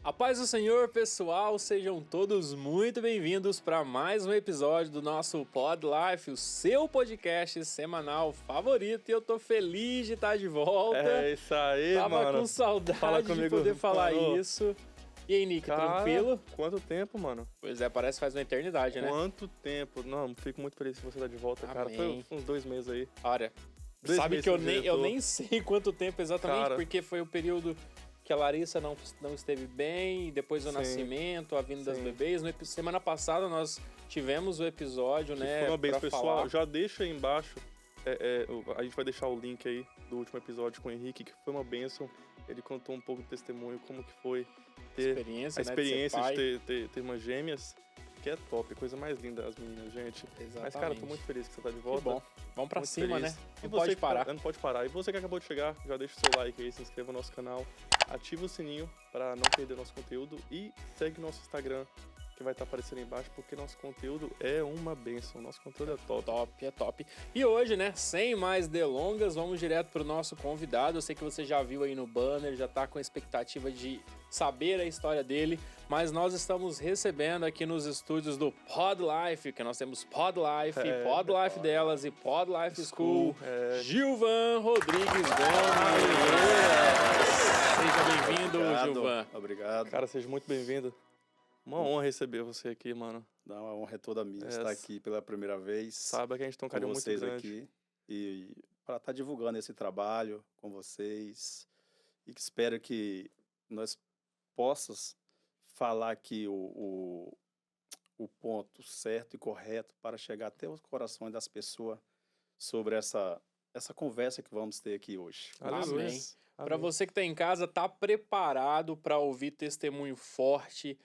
A paz do Senhor, pessoal, sejam todos muito bem-vindos para mais um episódio do nosso Pod Life, o seu podcast semanal favorito, e eu tô feliz de estar de volta. É isso aí, Tava mano. com saudade Fala de comigo, poder falar mano. isso. E aí, Nick, Cara, tranquilo? Quanto tempo, mano? Pois é, parece que faz uma eternidade, né? Quanto tempo. Não, fico muito feliz que você tá de volta, cara. Amém. Foi uns 2 meses aí. Olha, 2 sabe meses que eu sem nem, ver, eu nem sei quanto tempo exatamente, Cara. porque foi o período que a Larissa não esteve bem, depois do Sim. nascimento, a vinda das Sim. bebês. Semana passada nós tivemos o episódio, né? Foi uma benção, pra pessoal. falar. Já deixa aí embaixo. A gente vai deixar o link aí do último episódio com o Henrique, que foi uma benção. Ele contou um pouco do testemunho, como que foi ter Experiência, a né, experiência de ser pai. de ter umas gêmeas, que é top, coisa mais linda as meninas, gente. Exatamente. Mas, cara, tô muito feliz que você tá de Que volta. bom. Vamos pra Muito cima, feliz. né? E Não você pode que parar. não pode parar. E você que acabou de chegar, já deixa o seu like aí, se inscreva no nosso canal, ativa o sininho para não perder nosso conteúdo e segue nosso Instagram, que vai estar aparecendo aí embaixo, porque nosso conteúdo é uma bênção, nosso conteúdo é top. É top. E hoje, né, sem mais delongas, vamos direto pro nosso convidado. Eu sei que você já viu aí no banner, já tá com a expectativa de saber a história dele, mas nós estamos recebendo aqui nos estúdios do Pod Life, que nós temos Pod Life, Pod Life delas e Pod Life School, Gilvan Rodrigues Gomes. Seja bem-vindo, Gilvan. Obrigado. Cara, seja muito bem-vindo. Uma honra receber você aqui, mano. Não, a honra é toda minha estar aqui pela primeira vez. Sabe que a gente tem um com carinho muito vocês grande. aqui e para estar divulgando esse trabalho com vocês e que espero que nós possamos falar aqui o ponto certo e correto para chegar até os corações das pessoas sobre essa conversa que vamos ter aqui hoje. Aleluia. Amém. Para você que está em casa, tá preparado para ouvir testemunho forte,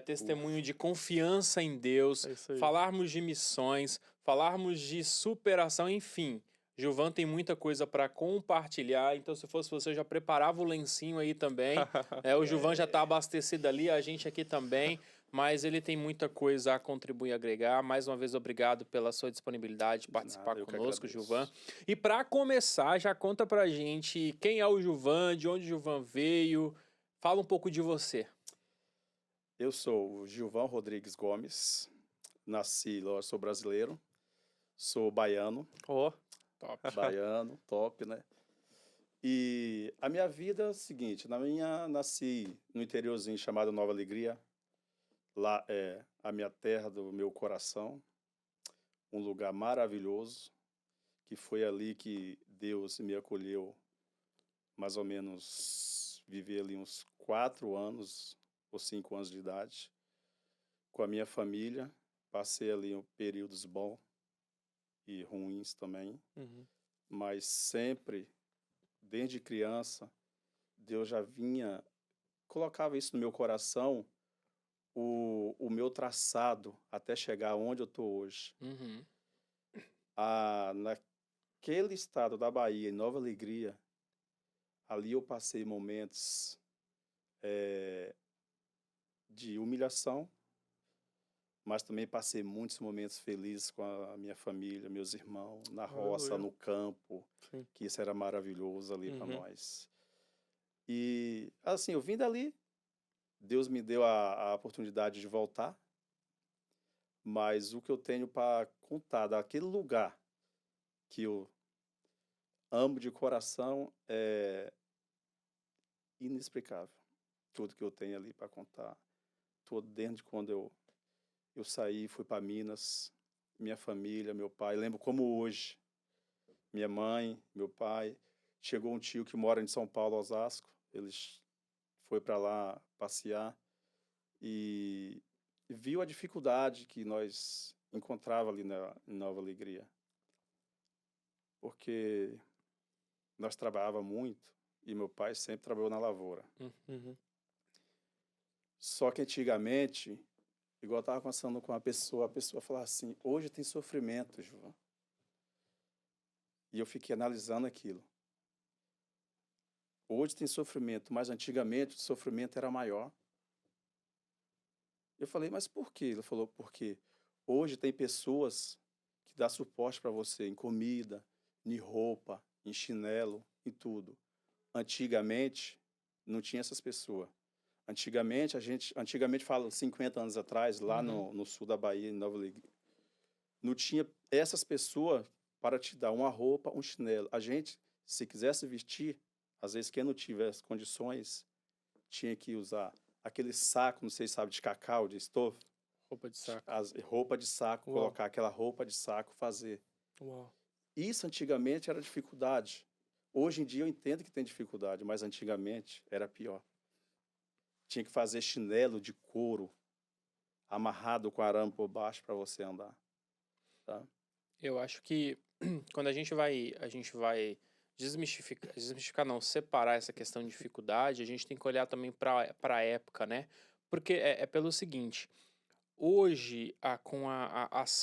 testemunho de confiança em Deus, É isso aí. falarmos de missões, falarmos de superação, enfim. Gilvan tem muita coisa para compartilhar, então se fosse você, eu já preparava o lencinho aí também. O Gilvan já está abastecido ali, a gente aqui também, mas ele tem muita coisa a contribuir e agregar. Mais uma vez, obrigado pela sua disponibilidade de participar eu que conosco, agradeço. Gilvan. E para começar, já conta pra gente quem é o Gilvan, de onde o Gilvan veio. Fala um pouco de você. Eu sou o Gilvan Rodrigues Gomes, nasci, eu sou brasileiro, sou baiano, Ó, Top. baiano, top, né? E a minha vida é o seguinte, nasci no interiorzinho chamado Nova Alegria, lá é a minha terra do meu coração, um lugar maravilhoso, que foi ali que Deus me acolheu, mais ou menos, vivi ali uns 4 anos ou 5 anos de idade, com a minha família, passei ali períodos bons e ruins também, mas sempre, desde criança, Deus já colocava isso no meu coração, o meu traçado até chegar onde eu estou hoje. Uhum. Naquele estado da Bahia, em Nova Alegria, ali eu passei momentos de humilhação, mas também passei muitos momentos felizes com a minha família, meus irmãos, na roça, Aleluia. no campo, Sim. que isso era maravilhoso ali para Uhum. nós. E assim, eu vim dali, Deus me deu a oportunidade de voltar, mas o que eu tenho para contar daquele lugar que eu amo de coração é inexplicável. Tudo que eu tenho ali para contar, todo desde quando eu saí, fui para Minas, minha família, meu pai, lembro como hoje, minha mãe, meu pai, chegou um tio que mora em São Paulo, Osasco, ele foi para lá passear e viu a dificuldade que nós encontrava ali em Nova Alegria, porque nós trabalhava muito e meu pai sempre trabalhou na lavoura. Uhum. Só que antigamente, igual eu estava conversando com a pessoa falava assim, hoje tem sofrimento, João. E eu fiquei analisando aquilo. Hoje tem sofrimento, mas antigamente o sofrimento era maior. Eu falei, mas por quê? Ele falou, porque hoje tem pessoas que dão suporte para você em comida, em roupa, em chinelo, em tudo. Antigamente, não tinha essas pessoas. Antigamente falo 50 anos atrás, lá no sul da Bahia, em Nova Alegria, não tinha essas pessoas para te dar uma roupa, um chinelo. A gente, se quisesse vestir, às vezes quem não tivesse condições, tinha que usar aquele saco, não sei se sabe, de cacau, de estofa, Roupa de saco. roupa de saco, Uau. colocar aquela roupa de saco, fazer. Uau. Isso antigamente era dificuldade. Hoje em dia eu entendo que tem dificuldade, mas antigamente era pior. Tinha que fazer chinelo de couro, amarrado com arame por baixo para você andar. Tá? Eu acho que quando a gente vai desmistificar não, separar essa questão de dificuldade, a gente tem que olhar também para a época, né? Porque é pelo seguinte, hoje,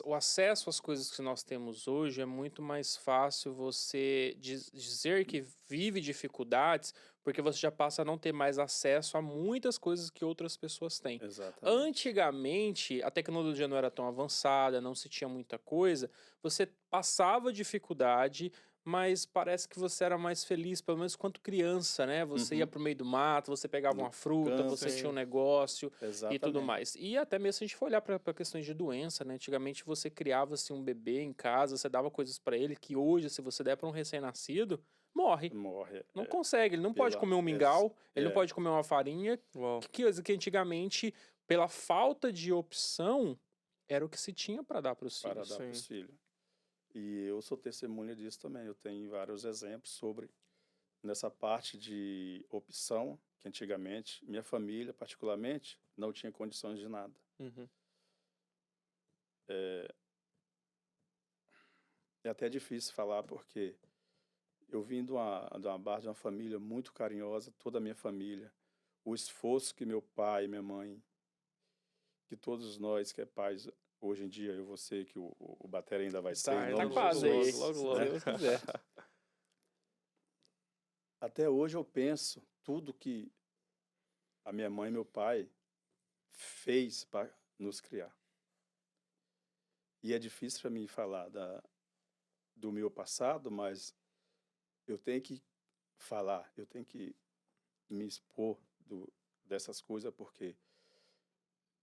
o acesso às coisas que nós temos hoje é muito mais fácil você dizer que vive dificuldades, porque você já passa a não ter mais acesso a muitas coisas que outras pessoas têm. Exatamente. Antigamente, a tecnologia não era tão avançada, não se tinha muita coisa, você passava dificuldade, mas parece que você era mais feliz, pelo menos quanto criança, né? Você ia pro meio do mato, você pegava No uma fruta, campo, você tinha um sim. negócio e tudo Exatamente. mais. E até mesmo se a gente for olhar para questões de doença, né? Antigamente você criava assim, um bebê em casa, você dava coisas para ele que hoje, se você der para um recém-nascido, morre. Morre. Não consegue, ele não pode pela- comer um mingau, ele não é. pode comer uma farinha, Uau. que coisa que antigamente, pela falta de opção, era o que se tinha para dar para os Para filhos. dar para os Sim. filhos. E eu sou testemunha disso também. Eu tenho vários exemplos sobre nessa parte de opção, que antigamente, minha família, particularmente, não tinha condições de nada. Uhum. É até difícil falar porque eu vim de uma base de uma família muito carinhosa, toda a minha família. O esforço que meu pai e minha mãe, que todos nós que é pais, hoje em dia, eu vou ser que o Batera ainda vai ser, em Tá nome de quase aí, Jesus, logo, se logo. né? Deus quiser. Até hoje eu penso tudo que a minha mãe e meu pai fez para nos criar. E é difícil para mim falar do meu passado, mas eu tenho que falar, eu tenho que me expor dessas coisas, porque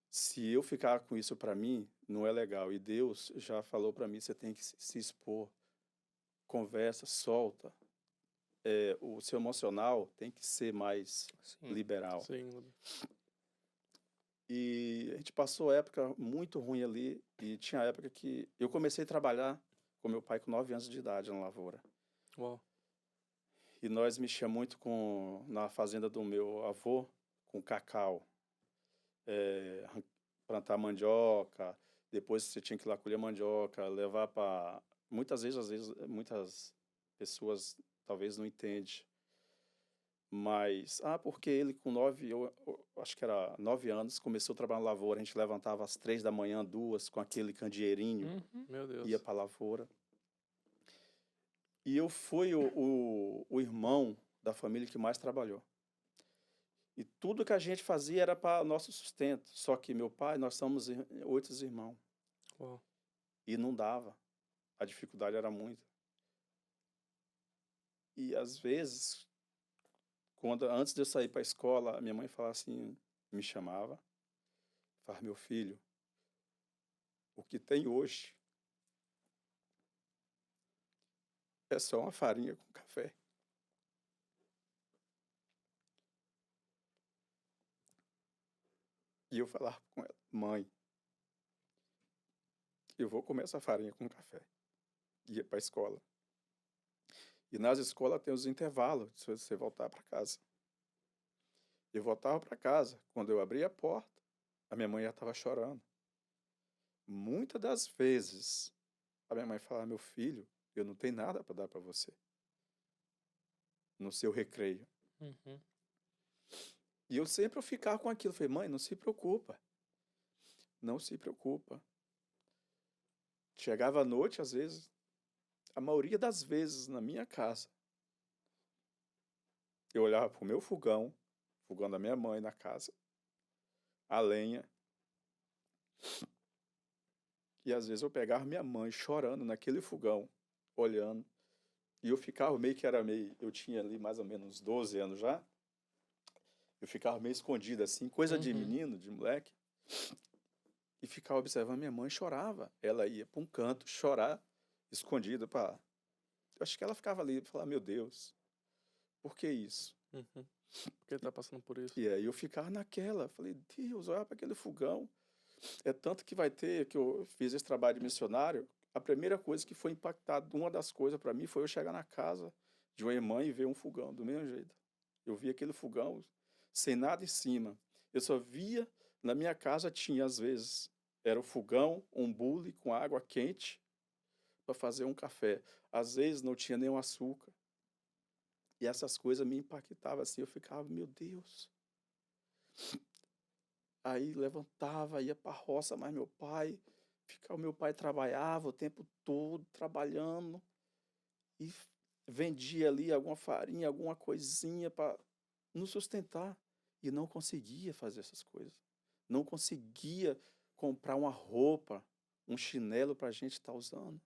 se eu ficar com isso para mim, não é legal. E Deus já falou para mim, você tem que se expor, conversa, solta. O seu emocional tem que ser mais Sim. liberal. Sim. E a gente passou época muito ruim ali, e tinha época que eu comecei a trabalhar com meu pai com 9 anos de idade na lavoura. Uau. E nós mexíamos muito na fazenda do meu avô, com cacau. Plantar mandioca, depois você tinha que ir lá colher mandioca, levar para... Muitas muitas pessoas talvez não entendem. Mas, porque ele com 9, eu acho que era 9 anos, começou a trabalhar na lavoura, a gente levantava às 3 da manhã, 2, com aquele candeeirinho, Uhum. Meu Deus. ia para a lavoura. E eu fui o irmão da família que mais trabalhou. E tudo que a gente fazia era para nosso sustento. Só que meu pai, nós somos 8 irmãos. Uau. E não dava. A dificuldade era muita. E às vezes, antes de eu sair para a escola, minha mãe falava assim, me chamava, falava, meu filho, o que tem hoje é só uma farinha com café. E eu falava com ela, mãe, eu vou comer essa farinha com café. Ia para a escola. E nas escolas tem os intervalos, se você voltar para casa. Eu voltava para casa, quando eu abria a porta, a minha mãe já estava chorando. Muitas das vezes, a minha mãe falava, meu filho, eu não tenho nada para dar para você. No seu recreio. Uhum. E eu sempre ficava com aquilo. Falei, mãe, não se preocupa. Não se preocupa. Chegava à noite, às vezes, a maioria das vezes na minha casa, eu olhava para o meu fogão da minha mãe na casa, a lenha, e às vezes eu pegava minha mãe chorando naquele fogão, olhando, e eu ficava eu tinha ali mais ou menos 12 anos já, Eu ficava meio escondido assim, coisa de Uhum. menino, de moleque, e ficava observando minha mãe chorava. Ela ia para um canto chorar, escondida para. Eu acho que ela ficava ali e falava, meu Deus, por que isso? Uhum. Porque ele tá passando por isso. E aí eu ficava naquela, falei, Deus, olha para aquele fogão. É tanto que vai ter, que eu fiz esse trabalho de missionário, a primeira coisa que foi impactada, uma das coisas para mim foi eu chegar na casa de uma irmã e ver um fogão, do mesmo jeito. Eu vi aquele fogão sem nada em cima. Eu só via, na minha casa tinha às vezes, era o fogão, um bule com água quente para fazer um café. Às vezes não tinha nenhum açúcar. E essas coisas me impactavam assim, eu ficava, meu Deus. Aí levantava, ia para a roça, mas o meu pai trabalhava o tempo todo, trabalhando, e vendia ali alguma farinha, alguma coisinha para nos sustentar. E não conseguia fazer essas coisas. Não conseguia comprar uma roupa, um chinelo para a gente estar usando.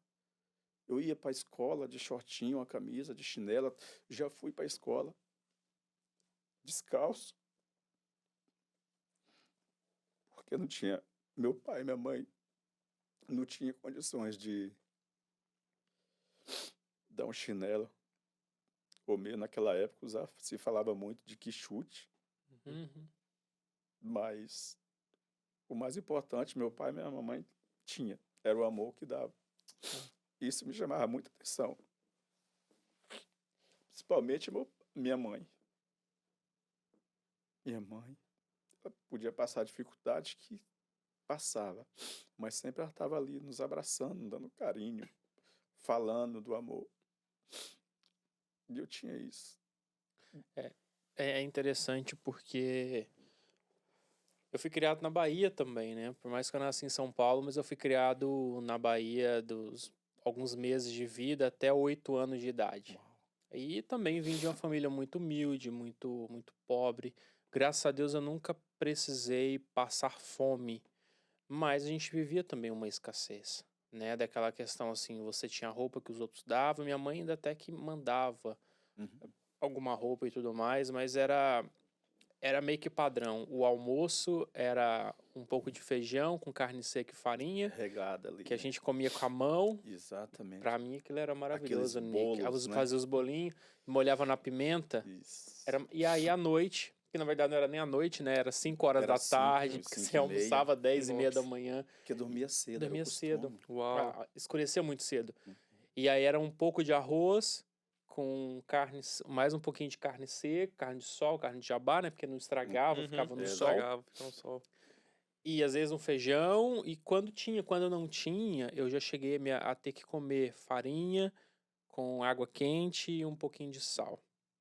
Eu ia para a escola de shortinho, uma camisa, de chinela. Já fui para a escola descalço, porque não tinha. Meu pai e minha mãe não tinha condições de dar um chinelo. Ou mesmo naquela época se falava muito de que chute, Uhum. mas o mais importante, meu pai e minha mamãe tinha, era o amor que dava. Isso me chamava muita atenção. Principalmente minha mãe. Minha mãe, ela podia passar dificuldade que passava, mas sempre ela estava ali nos abraçando, dando carinho, falando do amor. E eu tinha isso. É interessante porque eu fui criado na Bahia também, né? Por mais que eu nasci em São Paulo, mas eu fui criado na Bahia dos alguns meses de vida até 8 anos de idade. Uau. E também vim de uma família muito humilde, muito pobre. Graças a Deus eu nunca precisei passar fome, mas a gente vivia também uma escassez, né? Daquela questão assim, você tinha roupa que os outros davam, minha mãe ainda até que mandava Uhum. alguma roupa e tudo mais, mas era meio que padrão. O almoço era um pouco de feijão com carne seca e farinha, Regada ali, que a né? gente comia com a mão. Pra Exatamente. mim aquilo era Aqueles maravilhoso, Nick. Aí bolos, você né? fazia os bolinhos, molhava na pimenta. Isso. E aí à noite, que na verdade não era nem à noite, né? Era 5 horas Era da tarde, porque você 5h30, almoçava 10h30 da Nossa. manhã. porque dormia cedo, era o Dormia cedo. costume. Uau. Escurecia muito cedo. Uhum. E aí era um pouco de arroz com carne, mais um pouquinho de carne seca, carne de sol, carne de jabá, né? Porque não estragava, Uhum. ficava no Exato. sol. Estragava, ficava no sol. E às vezes um feijão. E quando não tinha, eu já cheguei a ter que comer farinha com água quente e um pouquinho de sal,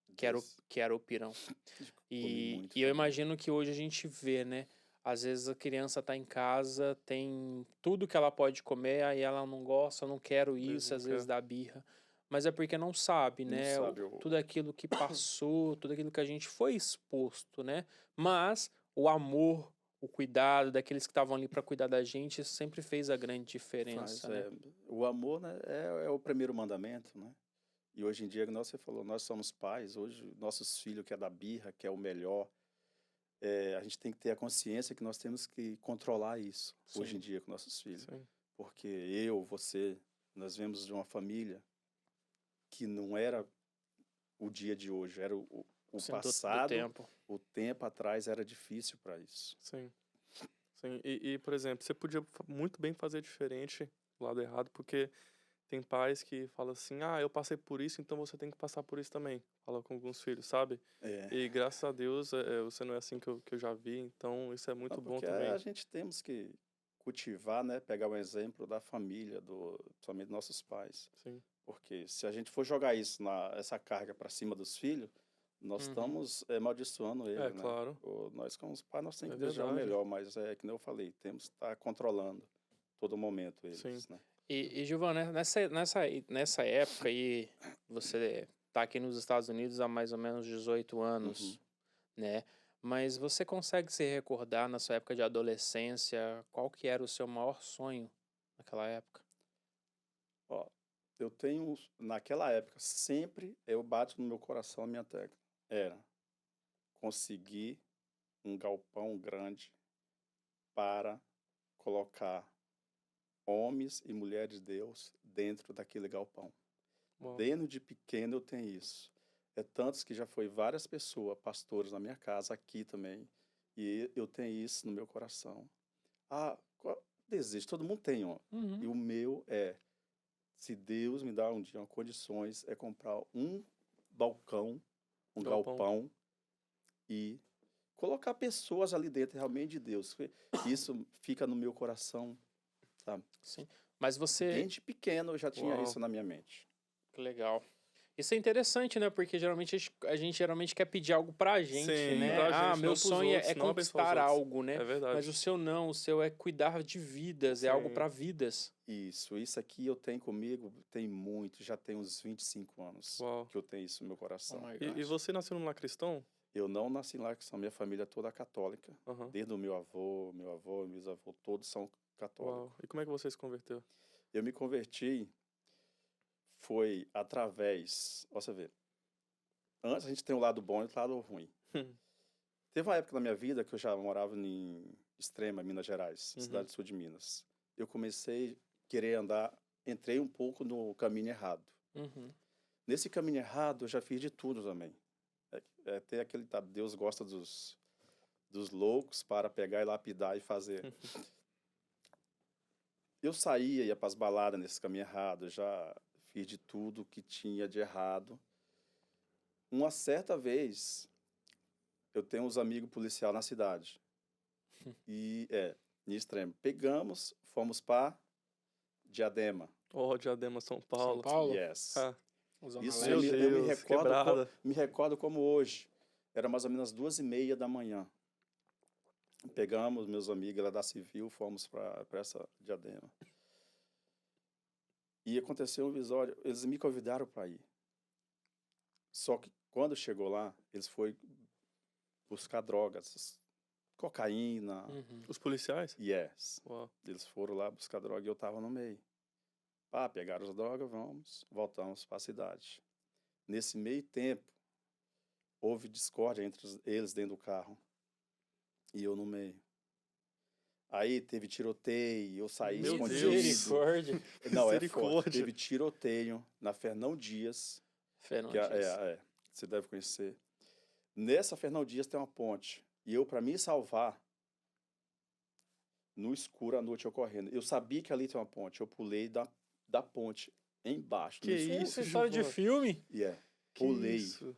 Desse. que era o pirão. Comi E muito eu também. imagino que hoje a gente vê, né? Às vezes a criança tá em casa, tem tudo que ela pode comer, aí ela não gosta, não quero Eles isso, não às vezes querem. dá birra. Mas é porque não sabe, Não né? sabe Tudo aquilo que passou, tudo aquilo que a gente foi exposto, né? Mas o amor, o cuidado daqueles que estavam ali para cuidar da gente sempre fez a grande diferença, né? O amor, né, é o primeiro mandamento, né? E hoje em dia, como você falou, nós somos pais, hoje nossos filhos quer dar birra, quer o melhor. A gente tem que ter a consciência que nós temos que controlar isso hoje em Sim. dia com nossos filhos. Sim. Porque você, nós vemos de uma família que não era o dia de hoje, era o Sim, do passado, tempo. o tempo atrás era difícil para isso. Sim. Sim. Por exemplo, você podia muito bem fazer diferente do lado errado, porque tem pais que falam assim, ah, eu passei por isso, então você tem que passar por isso também. Fala com alguns filhos, sabe? É, E graças a Deus, você não é assim que eu já vi, então isso é muito bom porque também. a gente temos que cultivar, né, pegar o exemplo da família, somente nossos pais. Sim. Porque se a gente for jogar essa carga para cima dos filhos, nós Uhum. estamos amaldiçoando ele, né? Claro. Nós, como os pais, nós temos É que desejar o verdade. melhor, mas é que nem eu falei, temos que estar controlando todo momento eles, Sim. né? E Giovana, nessa época aí, você tá aqui nos Estados Unidos há mais ou menos 18 anos, Uhum. né? Mas você consegue se recordar na sua época de adolescência, qual que era o seu maior sonho naquela época? Ó, eu tenho, naquela época, sempre eu bato no meu coração a minha tecla. Era conseguir um galpão grande para colocar homens e mulheres de Deus dentro daquele galpão. Uau. Desde pequeno eu tenho isso. É tanto que já foi várias pessoas, pastores na minha casa, aqui também, e eu tenho isso no meu coração. Qual desejo? Todo mundo tem, ó. Uhum. E o meu é, se Deus me dá um dia condições, é comprar um balcão, um galpão, e colocar pessoas ali dentro realmente de Deus. Isso fica no meu coração, sabe? Sim. Mas você... Desde pequeno eu já tinha Uau. isso na minha mente. Que legal. Isso é interessante, né? Porque geralmente a gente geralmente quer pedir algo pra gente, Sim, né? pra gente, Meu não pros sonho outros, é não abençoar os conquistar outros. algo, né? É verdade. Mas o seu não, o seu é cuidar de vidas, é algo Sim. pra vidas. Isso aqui eu tenho comigo, tem muito, já tem uns 25 anos Uau. que eu tenho isso no meu coração. Oh my E gosh. você nasceu num lar cristão? Eu não nasci lá, que minha família é toda católica. Aham. Desde o meu avô, meu bisavô, todos são católicos. Uau. E como é que você se converteu? Eu me converti, foi através, ó, você vê, antes a gente tem um lado bom e o lado ruim. Teve uma época na minha vida que eu já morava em Extrema, Minas Gerais, Uhum. cidade sul de Minas. Eu comecei a querer andar, entrei um pouco no caminho errado. Uhum. Nesse caminho errado, eu já fiz de tudo também. Tem aquele, tá, Deus gosta dos loucos para pegar e lapidar e fazer. Eu saía, ia para as baladas nesse caminho errado, já fiz de tudo que tinha de errado. Uma certa vez, eu tenho uns amigos policiais na cidade. E, em Extremo. Pegamos, fomos para Diadema. Oh, Diadema, São Paulo. São Paulo? Yes. Ah, Zona Isso Leste. Meu eu me Deus, recordo, quebrada. me recordo como hoje. Era mais ou menos 2h30 da manhã. Pegamos meus amigos lá da Civil, fomos para essa Diadema. E aconteceu um episódio, eles me convidaram para ir. Só que quando chegou lá, eles foram buscar drogas, cocaína. Uhum. Os policiais? Yes. Uau. Eles foram lá buscar droga e eu tava no meio. Pegaram as drogas, voltamos para a cidade. Nesse meio tempo, houve discórdia entre eles dentro do carro. E eu no meio. Aí teve tiroteio, eu saí Meu escondido. Misericórdia. Não, é forte. Misericórdia. Teve tiroteio na Fernão Dias, que você deve conhecer. Nessa Fernão Dias tem uma ponte. E eu, para me salvar, no escuro à noite eu correndo. Eu sabia que ali tem uma ponte. Eu pulei da ponte embaixo. Que isso, Essa história de Gilvan? filme? Que Pulei. isso?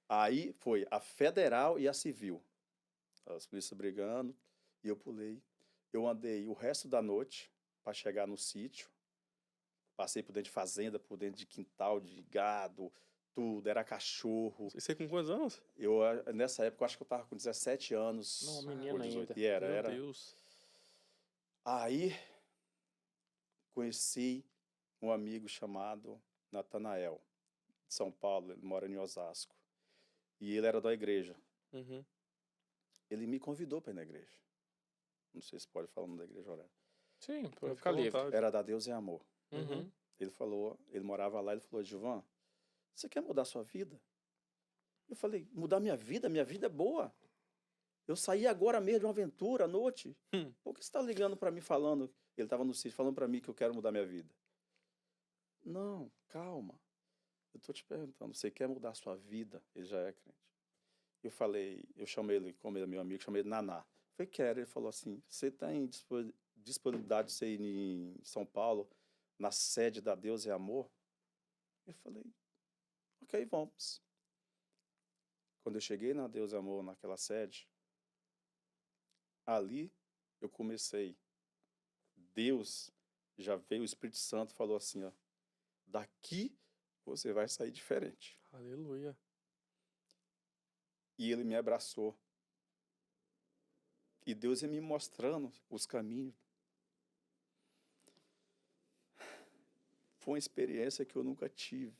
Aí foi a federal e a civil. As polícias brigando. E eu pulei. Eu andei o resto da noite para chegar no sítio. Passei por dentro de fazenda, por dentro de quintal, de gado, tudo. Era cachorro. E você com quantos anos? Nessa época, eu acho que eu tava com 17 anos. Não, menino ou 18. ainda. E era. Meu Deus. Aí, conheci um amigo chamado Natanael, de São Paulo. Ele mora em Osasco. E ele era da igreja. Uhum. Ele me convidou para ir na igreja. Não sei se pode falar o nome da igreja, olha. Sim, Pode pode ficar ficar à livre. vontade. Era da Deus em Amor. Uhum. Ele morava lá, ele falou, Gilvan, você quer mudar sua vida? Eu falei, mudar minha vida? Minha vida é boa. Eu saí agora mesmo de uma aventura à noite. Por que você está ligando para mim falando? Ele estava no sítio falando para mim que eu quero mudar minha vida. Não, calma. Eu estou te perguntando, você quer mudar sua vida? Ele já é crente. Eu chamei ele, como ele é meu amigo, chamei ele Naná. Eu falei, quero. Ele falou assim, você tem disponibilidade de você ir em São Paulo, na sede da Deus é Amor? Eu falei, ok, vamos. Quando eu cheguei na Deus é Amor, naquela sede, ali eu comecei. Deus já veio, o Espírito Santo falou assim, ó, daqui você vai sair diferente. Aleluia. E ele me abraçou. E Deus ia me mostrando os caminhos. Foi uma experiência que eu nunca tive.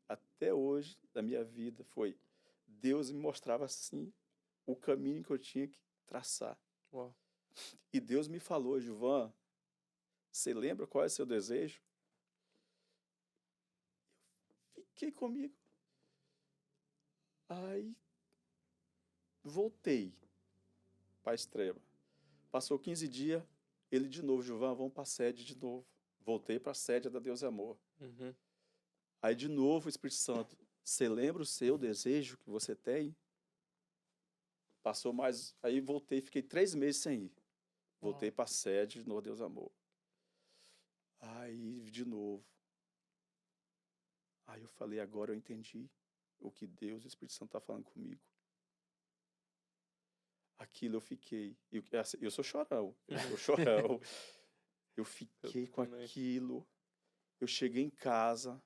Até hoje, da minha vida, foi Deus me mostrava assim o caminho que eu tinha que traçar. Uau. E Deus me falou, Gilvan, você lembra qual é o seu desejo? Fiquei comigo. Aí, voltei para Extrema. Passou 15 dias, ele de novo, Gilvan, vamos para a sede de novo. Voltei para a sede da Deus é Amor. Uhum. Aí de novo o Espírito Santo, você lembra o seu desejo que você tem? Passou mais, aí voltei, fiquei 3 meses sem ir. Voltei para a sede no Deus Amor. Aí de novo. Aí eu falei, agora eu entendi o que Deus e o Espírito Santo tá falando comigo. Aquilo eu fiquei. Eu sou chorão. Eu sou chorão. Eu fiquei com também. aquilo. Eu cheguei em casa.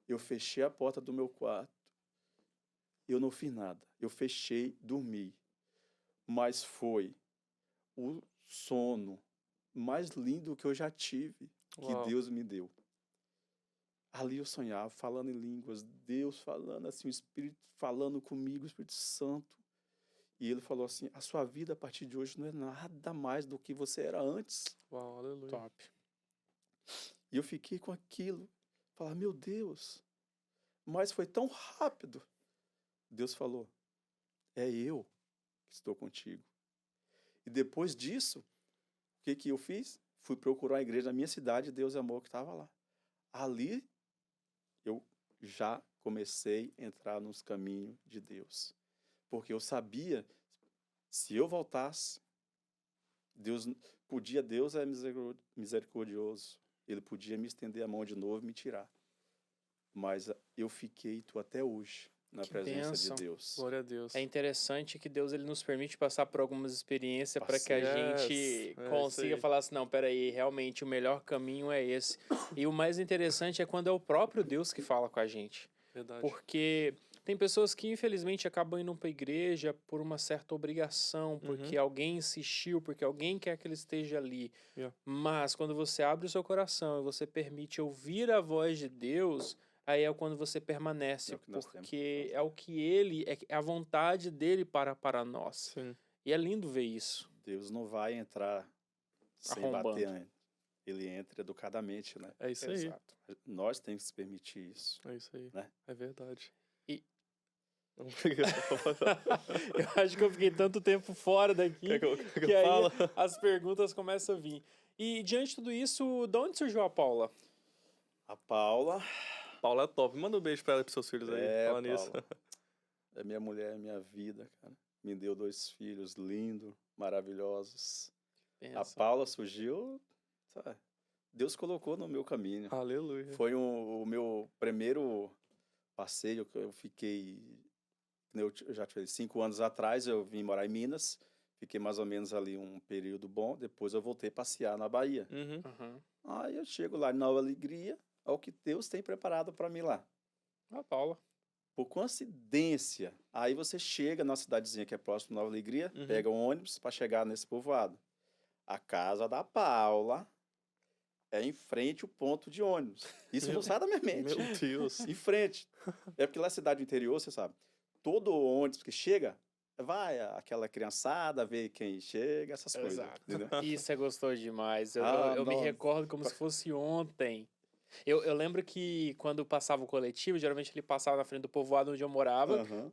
Eu fechei a porta do meu quarto. Eu não fiz nada. Eu fechei, dormi. Mas foi o sono mais lindo que eu já tive, que Uau. Deus me deu. Ali eu sonhava, falando em línguas, Deus falando assim, o Espírito falando comigo, o Espírito Santo. E ele falou assim, a sua vida a partir de hoje não é nada mais do que você era antes. Uau, aleluia. Top. E eu fiquei com aquilo, falar, meu Deus, mas foi tão rápido. Deus falou, é eu que estou contigo. E depois disso, o que eu fiz? Fui procurar a igreja na minha cidade, Deus é Amor, que estava lá. Ali, eu já comecei a entrar nos caminhos de Deus. Porque eu sabia, se eu voltasse, Deus é misericordioso. Ele podia me estender a mão de novo e me tirar. Mas eu fiquei, tô até hoje, na Que presença bênção. de Deus. Glória a Deus. É interessante que Deus ele nos permite passar por algumas experiências para que a Yes, gente é consiga isso aí. falar assim, não, peraí, realmente o melhor caminho é esse. E o mais interessante é quando é o próprio Deus que fala com a gente. Verdade. Porque tem pessoas que infelizmente acabam indo para a igreja por uma certa obrigação, porque alguém insistiu, porque alguém quer que ele esteja ali. Yeah. Mas quando você abre o seu coração e você permite ouvir a voz de Deus, aí é quando você permanece, É o que nós temos. porque é o que ele, é a vontade dele para nós. Sim. E é lindo ver isso. Deus não vai entrar sem Arrombando. bater antes. Ele entra educadamente, né? É isso aí. Exato. Nós temos que permitir isso. É isso aí. Né? É verdade. E- Quer Eu acho que eu fiquei tanto tempo fora daqui que eu que aí falo? as perguntas começam a vir. E diante de tudo isso, de onde surgiu a Paula? A Paula Paula é top. Manda um beijo pra ela e pros seus filhos aí. Fala nisso. Paula. É minha mulher, é minha vida, cara. Me deu 2 filhos lindos, maravilhosos. A Pensa. Paula surgiu, sabe? Deus colocou no meu caminho. Aleluia. Foi o meu primeiro passeio que eu fiquei, eu já te falei, 5 anos atrás eu vim morar em Minas, fiquei mais ou menos ali um período bom, depois eu voltei a passear na Bahia. Uhum. Uhum. Aí eu chego lá em Nova Alegria, ao que Deus tem preparado para mim lá. A Paula. Por coincidência, aí você chega na cidadezinha que é próximo de Nova Alegria, Uhum. pega um ônibus para chegar nesse povoado. A casa da Paula é em frente ao ponto de ônibus. Isso não sai da minha mente. Meu Deus. Em frente. É porque lá na cidade do interior, você sabe, todo ônibus que chega, vai aquela criançada ver quem chega, essas coisas. Exato. Entendeu? Isso é gostoso demais. Ah, Eu me nossa. recordo como se fosse ontem. Eu lembro que quando passava o coletivo, geralmente ele passava na frente do povoado onde eu morava. Aham.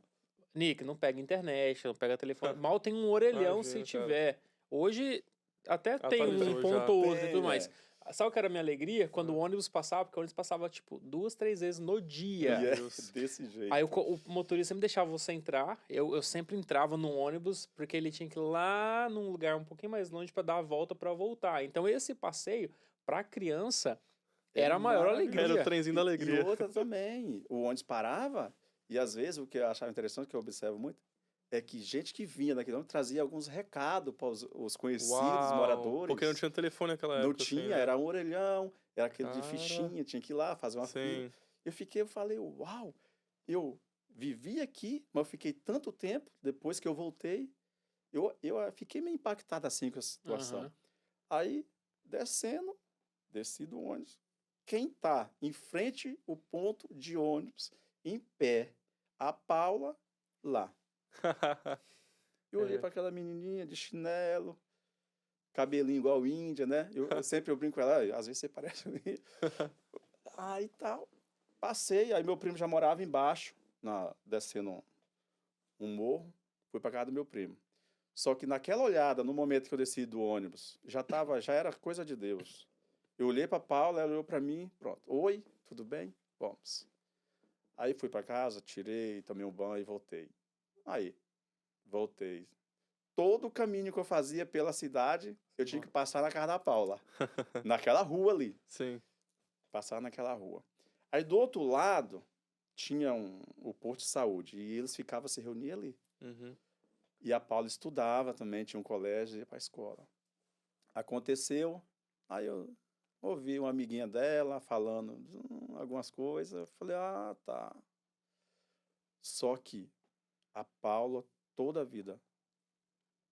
Nick, não pega internet, não pega telefone. Mal tem um orelhão se Imagina, cara. tiver. Hoje até tem Atualizou um já. ponto ou outro e Tem, tudo mais. é. Sabe o que era a minha alegria? Quando o ônibus passava, porque o ônibus passava tipo 2, 3 vezes no dia. E é Deus. desse jeito. Aí o motorista sempre deixava você entrar. Eu sempre entrava no ônibus, porque ele tinha que ir lá num lugar um pouquinho mais longe para dar a volta para voltar. Então esse passeio, pra criança, É era a maior maravilhoso. alegria. Era o trenzinho da alegria. E outra também. O ônibus parava, e às vezes o que eu achava interessante, que eu observo muito, é que gente que vinha daquele ônibus trazia alguns recados para os conhecidos, Uau, moradores. Porque não tinha telefone naquela Não época. tinha, assim, né? era um orelhão, era aquele de Cara. fichinha, tinha que ir lá fazer uma fila. Sim. Eu falei, uau, eu vivi aqui, mas eu fiquei tanto tempo, depois que eu voltei, eu fiquei meio impactado assim com a situação. Aham. Aí, desci do ônibus, quem tá em frente o ponto de ônibus, em pé, a Paula, lá. Eu olhei É. para aquela menininha de chinelo, cabelinho igual índia, né? Eu sempre brinco com ela, "Ah, às vezes você parece um índio." Aí tal, passei, aí meu primo já morava embaixo, descendo um morro. Fui para casa do meu primo. Só que naquela olhada, no momento que eu desci do ônibus, já era coisa de Deus. Eu olhei para Paula, ela olhou para mim, pronto. Oi, tudo bem? Vamos. Aí fui para casa, tirei, tomei um banho e voltei. Aí, voltei. Todo o caminho que eu fazia pela cidade, eu tinha que passar na casa da Paula. Naquela rua ali. Sim. Passar naquela rua. Aí do outro lado, tinha o posto de saúde. E eles ficavam se reunindo ali. Uhum. E a Paula estudava também, tinha um colégio, ia para a escola. Aconteceu, aí eu ouvi uma amiguinha dela falando algumas coisas. Eu falei, ah, tá. Só que a Paula, toda a vida,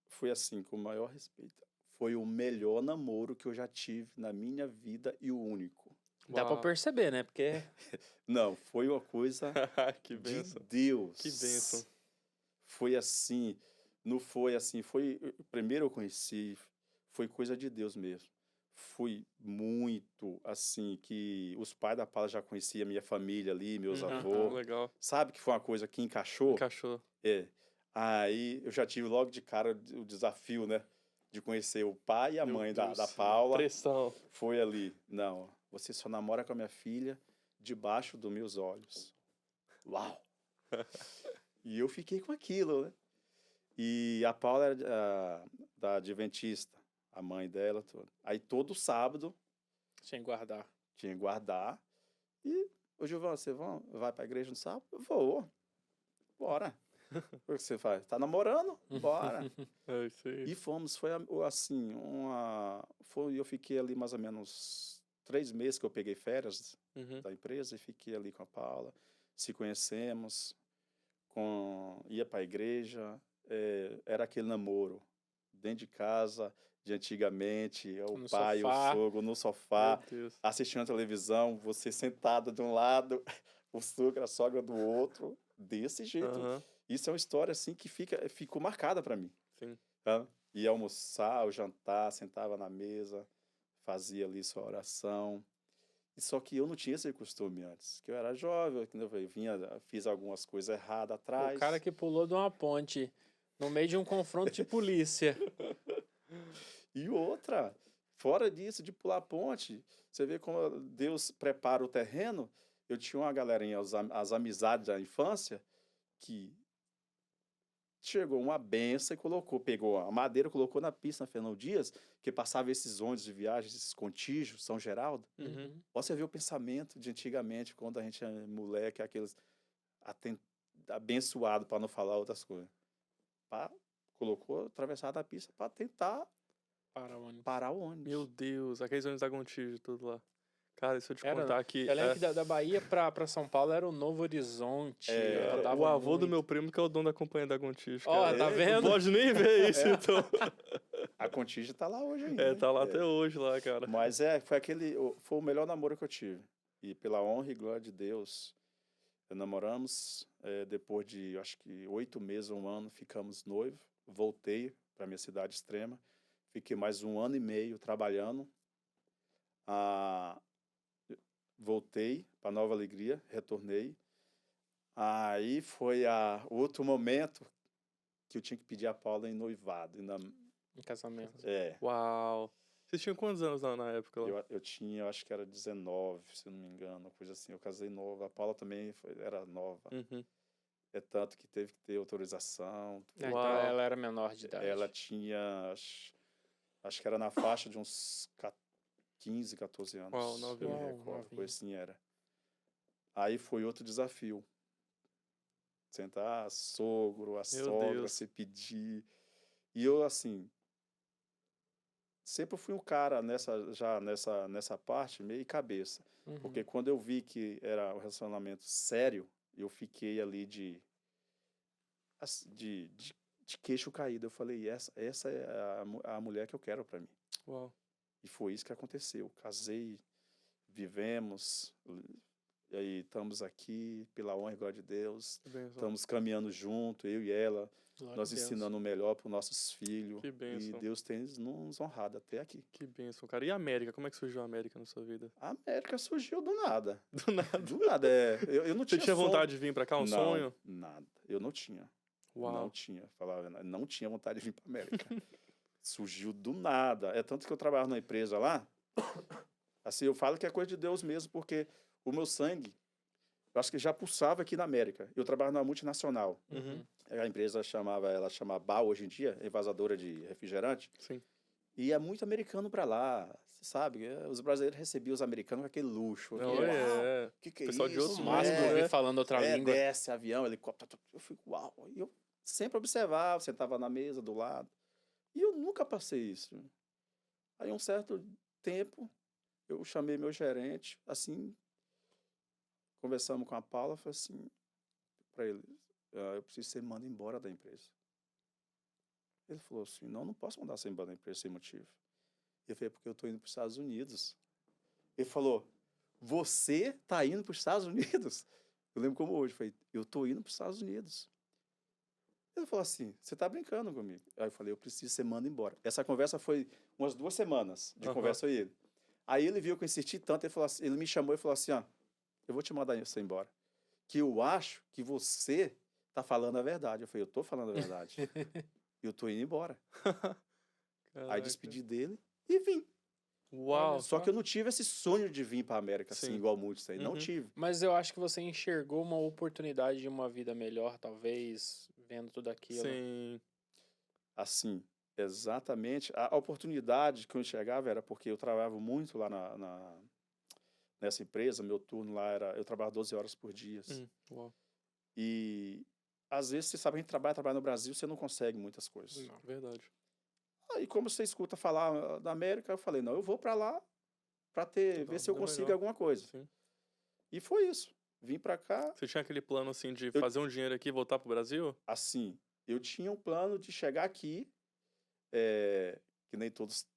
foi assim, com o maior respeito. Foi o melhor namoro que eu já tive na minha vida e o único. Dá pra Uau. perceber, né? Porque Não, foi uma coisa Que de bênção. Deus. Que bênção. Foi assim, não foi assim, primeiro eu conheci, foi coisa de Deus mesmo. Foi muito assim, que os pais da Paula já conheciam a minha família ali, meus Uhum. avós. Legal. Sabe que foi uma coisa que encaixou? Encaixou. É. Aí eu já tive logo de cara o desafio, né? De conhecer o pai e a Meu mãe Deus. da Paula. Pressão. Foi ali. Não, você só namora com a minha filha debaixo dos meus olhos. Uau! E eu fiquei com aquilo, né? E a Paula era da Adventista, a mãe dela. Tudo. Aí todo sábado sem guardar. tinha que guardar. E, ô Gilvan, você vai pra igreja no sábado? Eu vou. Bora. O que você faz? Tá namorando? Bora. É isso aí. E fomos, foi assim, eu fiquei ali mais ou menos 3 meses que eu peguei férias Uhum. da empresa e fiquei ali com a Paula, se conhecemos, ia para a igreja, era aquele namoro dentro de casa, de antigamente, o No pai, sofá. o sogro no sofá, Meu Deus. assistindo a televisão, você sentada de um lado, o sogro, a sogra do outro, desse jeito. Aham. Isso é uma história assim que ficou marcada para mim. Sim. Tá? Ia almoçar, ou jantar, sentava na mesa, fazia ali sua oração. E só que eu não tinha esse costume antes, que eu era jovem, fiz algumas coisas erradas atrás. O cara que pulou de uma ponte no meio de um confronto de polícia. E outra, fora disso, de pular ponte, você vê como Deus prepara o terreno. Eu tinha uma galerinha, as amizades da infância, que chegou uma benção e pegou a madeira, colocou na pista na Fernão Dias, que passava esses ônibus de viagem, esses contígios, São Geraldo. Uhum. Você vê o pensamento de antigamente, quando a gente é moleque, aqueles abençoado, para não falar outras coisas. Colocou atravessado a pista para tentar parar o ônibus. Meu Deus, aqueles ônibus da Gontijo, tudo lá. Cara, se eu te Era, contar aqui. Eu lembro que da Bahia pra São Paulo era o Novo Horizonte. rodava o avô do muito. meu primo que é o dono da companhia da Gontijo. Ó, cara. tá vendo? Não pode nem ver isso, então. A Contígio tá lá hoje ainda. Tá lá até hoje, lá, cara. Mas foi o melhor namoro que eu tive. E pela honra e glória de Deus, namoramos. Depois de, acho que 8 meses, 1 ano, ficamos noivos. Voltei para minha cidade extrema. Fiquei mais 1 ano e meio trabalhando. Voltei para Nova Alegria, retornei. Aí foi outro momento que eu tinha que pedir a Paula em noivado. Em casamento. Uau. Vocês tinham quantos anos na época? Lá? Eu tinha, acho que era 19, se não me engano, uma coisa assim. Eu casei nova. A Paula também era nova. Uhum. É tanto que teve que ter autorização. Então ela era menor de idade. Ela tinha, acho que era na faixa de uns 15, 14 anos. Uau, 9 eu me anos. recordo, coisa assim era. Aí foi outro desafio. Sentar sogro, a sogra, Deus. se pedir. E eu, assim, sempre fui um cara nessa parte meio cabeça. Uhum. Porque quando eu vi que era um relacionamento sério, eu fiquei ali de queixo caído. Eu falei, essa é a mulher que eu quero para mim. Uau. E foi isso que aconteceu. Casei, vivemos, e aí estamos aqui, pela honra e glória de Deus. Estamos caminhando junto, eu e ela. Glória Nós a Deus. ensinando o melhor para os nossos filhos. Que bênção. E Deus tem nos honrado até aqui. Que bênção, cara. E a América? Como é que surgiu a América na sua vida? A América surgiu do nada. Do nada. Do nada. Eu não Você tinha tinha sonho. vontade de vir pra cá? Um sonho? Nada. Eu não tinha. Uau. Não tinha. Falava, não tinha vontade de vir para América. Surgiu do nada. É tanto que eu trabalho numa empresa lá. Assim, eu falo que é coisa de Deus mesmo, porque o meu sangue, eu acho que já pulsava aqui na América. Eu trabalho numa multinacional. Uhum. A empresa ela chama BAL hoje em dia, envasadora de refrigerante. Sim. E é muito americano para lá, você sabe? Os brasileiros recebiam os americanos com aquele luxo. Não, Uau, é. que é Pessoal de isso? outro O máximo mundo, eu vi né? falando outra língua. Desce avião, helicóptero. Eu fico, uau. E eu sempre observava, sentava na mesa do lado. E eu nunca passei isso. Aí, um certo tempo, eu chamei meu gerente, assim, conversamos com a Paula, falei assim para ele, eu preciso ser mandado embora da empresa. Ele falou assim, não posso mandar você embora da empresa sem motivo. Eu falei, porque eu estou indo para os Estados Unidos. Ele falou, você está indo para os Estados Unidos? Eu lembro como hoje, eu falei, eu estou indo para os Estados Unidos. Ele falou assim, você está brincando comigo? Aí eu falei, eu preciso ser mandado embora. Essa conversa foi umas 2 semanas de conversa com ele. Aí ele viu que eu insisti tanto, ele me chamou e falou assim, eu vou te mandar você embora. Que eu acho que você está falando a verdade. Eu falei, eu estou falando a verdade. E eu estou indo embora. Aí despedi dele e vim. Uau. Só que eu não tive esse sonho de vir para a América, assim, Sim. igual muitos aí. Não Uhum. tive. Mas eu acho que você enxergou uma oportunidade de uma vida melhor, talvez, vendo tudo aquilo. Sim. Assim, exatamente. A oportunidade que eu enxergava era porque eu trabalhava muito lá nessa empresa. Meu turno lá era... Eu trabalhava 12 horas por dia. Uau. E às vezes, você sabe, a gente trabalha no Brasil, você não consegue muitas coisas. Não. Verdade. Aí, como você escuta falar da América, eu falei, não, eu vou para lá para ver se eu consigo alguma coisa. Sim. E foi isso. Vim para cá. Você tinha aquele plano, assim, de fazer um dinheiro aqui e voltar pro Brasil? Assim, eu tinha um plano de chegar aqui, que nem todos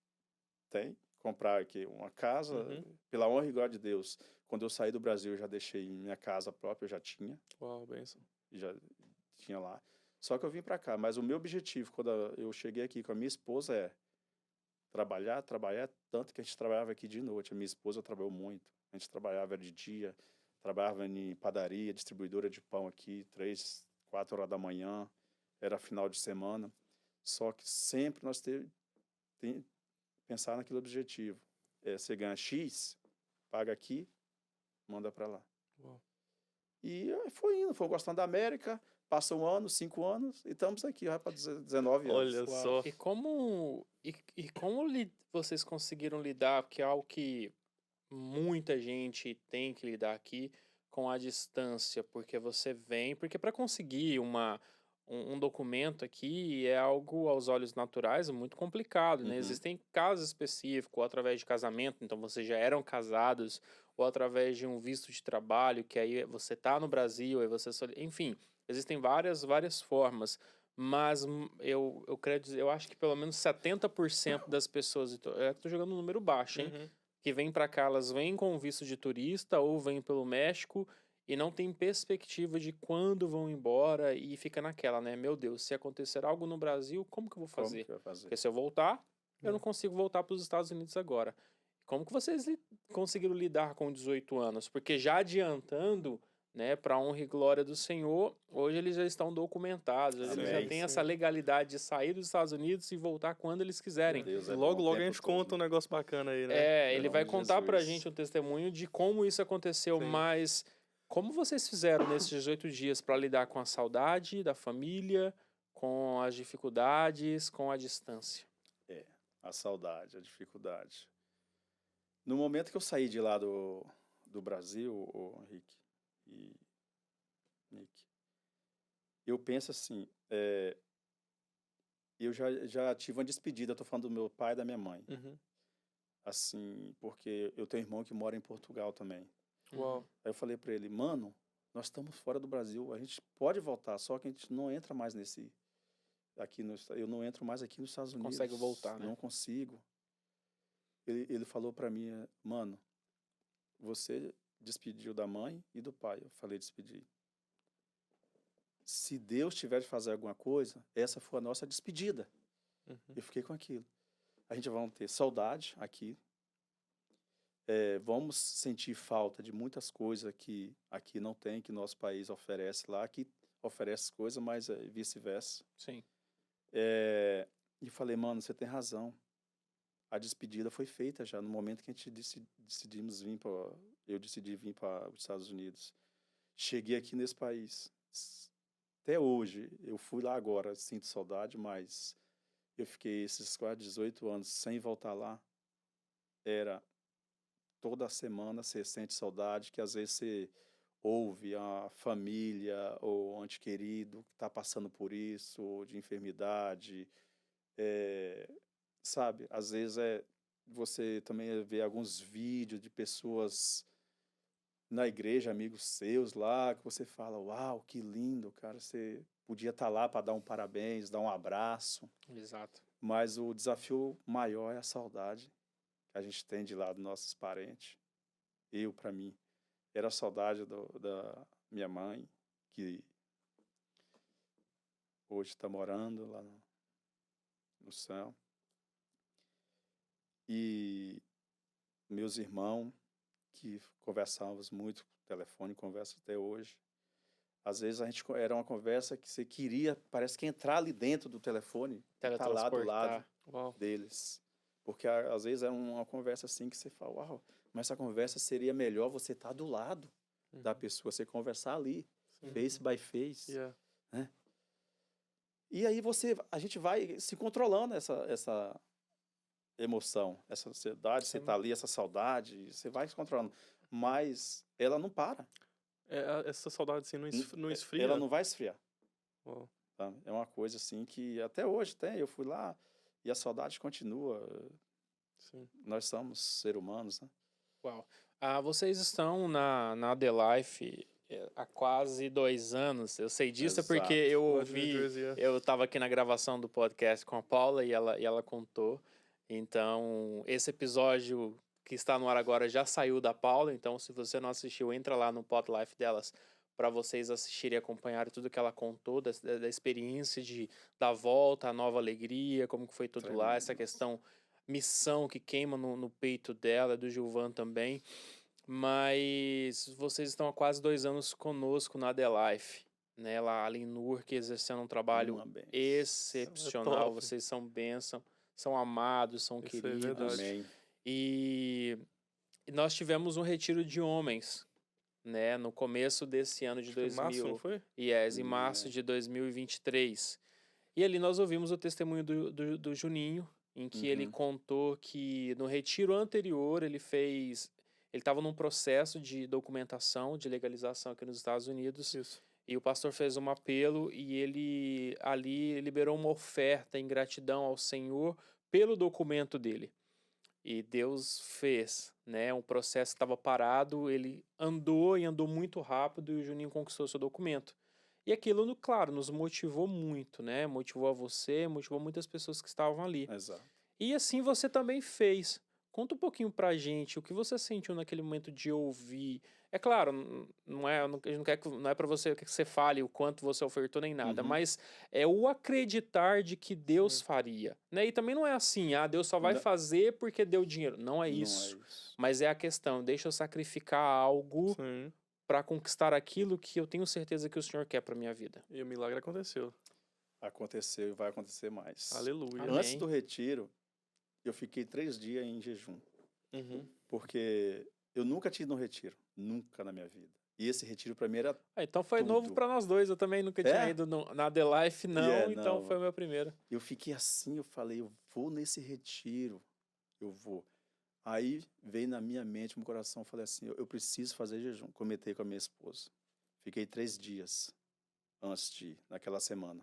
têm, comprar aqui uma casa, pela honra e glória de Deus. Quando eu saí do Brasil, eu já deixei minha casa própria, eu já tinha. Uau, benção. Já tinha lá. Só que eu vim para cá, mas o meu objetivo, quando eu cheguei aqui com a minha esposa, é trabalhar, tanto que a gente trabalhava aqui de noite. A minha esposa trabalhou muito. A gente trabalhava de dia, trabalhava em padaria, distribuidora de pão aqui, 3, 4 horas da manhã, era final de semana. Só que sempre nós pensar naquele objetivo. Você ganha X, paga aqui, manda para lá. Uau. E foi indo, foi gostando da América. Passa 1 ano, 5 anos, e estamos aqui já para 19 anos. Olha só. E como vocês conseguiram lidar, porque é algo que muita gente tem que lidar aqui, com a distância, porque você vem, porque para conseguir um documento aqui é algo aos olhos naturais muito complicado, né? Uhum. Existem casos específicos, ou através de casamento, então vocês já eram casados, ou através de um visto de trabalho, que aí você tá no Brasil, aí você... Enfim, existem várias formas, mas eu quero dizer, eu acho que pelo menos 70% das pessoas, eu tô jogando um número baixo, hein? Que vêm para cá, elas vêm com visto de turista ou vêm pelo México e não tem perspectiva de quando vão embora e fica naquela, né? Meu Deus, se acontecer algo no Brasil, como que eu vou fazer? Como que vai fazer? Porque se eu voltar, eu não consigo voltar para os Estados Unidos agora. Como que vocês conseguiram lidar com 18 anos? Porque já adiantando, né, para a honra e glória do Senhor, hoje eles já estão documentados, eles já têm essa legalidade de sair dos Estados Unidos e voltar quando eles quiserem. Deus, Logo a gente conta um negócio bacana aí, né? Ele vai contar pra gente um testemunho de como isso aconteceu, mas como vocês fizeram nesses 18 dias para lidar com a saudade da família, com as dificuldades, com a distância? A saudade, a dificuldade. No momento que eu saí de lá do Brasil, o Rick e Nick, eu penso assim, eu já tive uma despedida, estou falando do meu pai e da minha mãe. Assim, porque eu tenho um irmão que mora em Portugal também. Uau. Aí eu falei para ele, mano, nós estamos fora do Brasil, a gente pode voltar, só que a gente não entra mais eu não entro mais aqui nos Estados Unidos. Consegue voltar, né? Não consigo. Ele falou para mim, mano, você despediu da mãe e do pai. Eu falei, despedi. Se Deus tiver de fazer alguma coisa, essa foi a nossa despedida. Eu fiquei com aquilo. A gente vai ter saudade aqui. Vamos sentir falta de muitas coisas que aqui não tem, que nosso país oferece lá. Aqui oferece coisas, mas é vice-versa. Sim. E falei, mano, você tem razão. A despedida foi feita já no momento que a gente decidimos vir para... Eu decidi vir para os Estados Unidos. Cheguei aqui nesse país. Até hoje, eu fui lá agora, sinto saudade, mas eu fiquei esses quase 18 anos sem voltar lá. Era toda semana você sente saudade, que às vezes você ouve a família ou um ente querido que está passando por isso, ou de enfermidade, sabe? Às vezes você também vê alguns vídeos de pessoas na igreja, amigos seus lá, que você fala, uau, que lindo, cara, você podia estar lá para dar um parabéns, dar um abraço, Exato. mas o desafio maior é a saudade que a gente tem de lá dos nossos parentes. Para mim, era a saudade da minha mãe, que hoje está morando lá no céu. E meus irmãos, que conversávamos muito por telefone, conversa até hoje. Às vezes era uma conversa que você queria, parece que entrar ali dentro do telefone, estar lá do lado deles. Porque às vezes é uma conversa assim que você fala, uau, mas essa conversa seria melhor você estar do lado da pessoa, você conversar ali, face by face. Né? E aí a gente vai se controlando essa emoção, essa ansiedade, você tá ali, essa saudade, você vai se controlando. Mas ela não para. Essa saudade assim não esfria? Ela não vai esfriar. Tá? É uma coisa assim que até hoje eu fui lá e a saudade continua. Sim. Nós somos seres humanos, né? Uau. Vocês estão na The Life há quase 2 anos. Eu sei disso porque eu ouvi, eu estava aqui na gravação do podcast com a Paula e ela contou. Então, esse episódio que está no ar agora já saiu da Paula. Então, se você não assistiu, entra lá no Pod Life delas para vocês assistirem e acompanharem tudo que ela contou da experiência da volta, a nova alegria, como que foi tudo lá, essa questão, missão que queima no peito dela, do Gilvan também. Mas vocês estão há quase 2 anos conosco na The Life, né? Lá ali em Newark, exercendo um trabalho excepcional. Vocês são bênção, são amados, são queridos. Amém. E nós tivemos um retiro de homens, né? No começo desse ano de 2000. Março, não foi? Em março de 2023. E ali nós ouvimos o testemunho do Juninho, em que ele contou que no retiro anterior ele estava num processo de documentação, de legalização aqui nos Estados Unidos. Isso. E o pastor fez um apelo e ele ali liberou uma oferta em gratidão ao Senhor pelo documento dele. E Deus fez, né? Um processo estava parado, ele andou muito rápido e o Juninho conquistou seu documento. E aquilo, claro, nos motivou muito, né? Motivou a você, motivou muitas pessoas que estavam ali. Exato. E assim você também fez. Conta um pouquinho pra gente o que você sentiu naquele momento de ouvir. É claro, não é para você que você fale o quanto você ofertou nem nada, mas é o acreditar de que Deus faria, né? E também não é assim, Deus só vai fazer porque deu dinheiro. Não é isso. Mas é a questão, deixa eu sacrificar algo para conquistar aquilo que eu tenho certeza que o Senhor quer para minha vida. E o milagre aconteceu. Aconteceu e vai acontecer mais. Aleluia. Amém. Antes do retiro, eu fiquei 3 dias em jejum. Porque eu nunca tinha ido num retiro. Nunca na minha vida. E esse retiro pra mim era então foi tudo. novo pra nós dois. Eu também nunca tinha ido na The Life, não. Então foi o meu primeiro. Eu fiquei assim, eu falei, eu vou nesse retiro. Eu vou. Aí veio na minha mente, no meu coração, eu falei assim, eu preciso fazer jejum. Comentei com a minha esposa. Fiquei 3 dias antes de ir, naquela semana.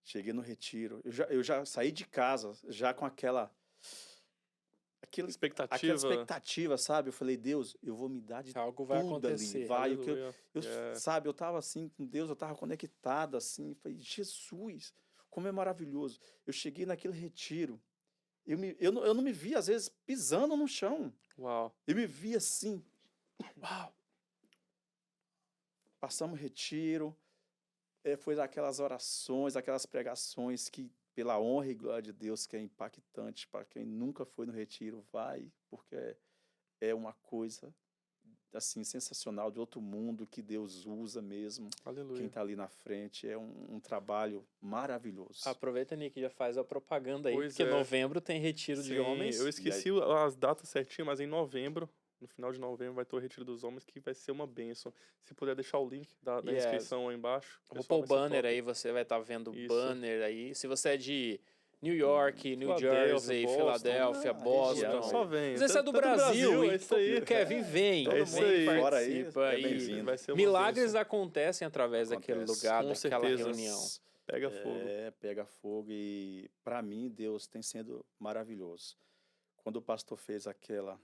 Cheguei no retiro. Eu já saí de casa, já com aquela expectativa, sabe? Eu falei, Deus, eu vou me dar de algo vai tudo acontecer. Ali. Vai. Sabe, eu tava assim com Deus, eu tava conectado assim. Falei, Jesus, como é maravilhoso. Eu cheguei naquele retiro. Eu não me via, às vezes, pisando no chão. Uau. Eu me via assim. Uau. Passamos retiro. Foi aquelas orações, aquelas pregações que, pela honra e glória de Deus, que é impactante para quem nunca foi no retiro, vai, porque é uma coisa assim, sensacional, de outro mundo, que Deus usa mesmo. Aleluia. Quem está ali na frente é um trabalho maravilhoso. Aproveita, Nick, já faz a propaganda aí, Pois porque é. novembro tem retiro de Sim, homens. eu esqueci as datas certinhas, mas em novembro, no final de novembro, vai ter o Retiro dos Homens, que vai ser uma bênção. Se puder deixar o link da Yes. inscrição aí embaixo. Vou pessoal, pôr o vai ser banner top. aí, você vai estar vendo o Isso. banner aí. Se você é de New York, New Filadélfia, Jersey, Boston. Filadélfia, Boston. região Só vem. Se você é do Brasil, é isso aí. quer vir, vem. É isso Vem, aí. Fora aí, participa é aí. bem-vindo. Vai ser uma Milagres bênção. acontecem através daquele Acontece. lugar, Com daquela certeza. reunião. Pega fogo. Pega fogo, e para mim Deus tem sido maravilhoso. Quando o pastor fez aquela...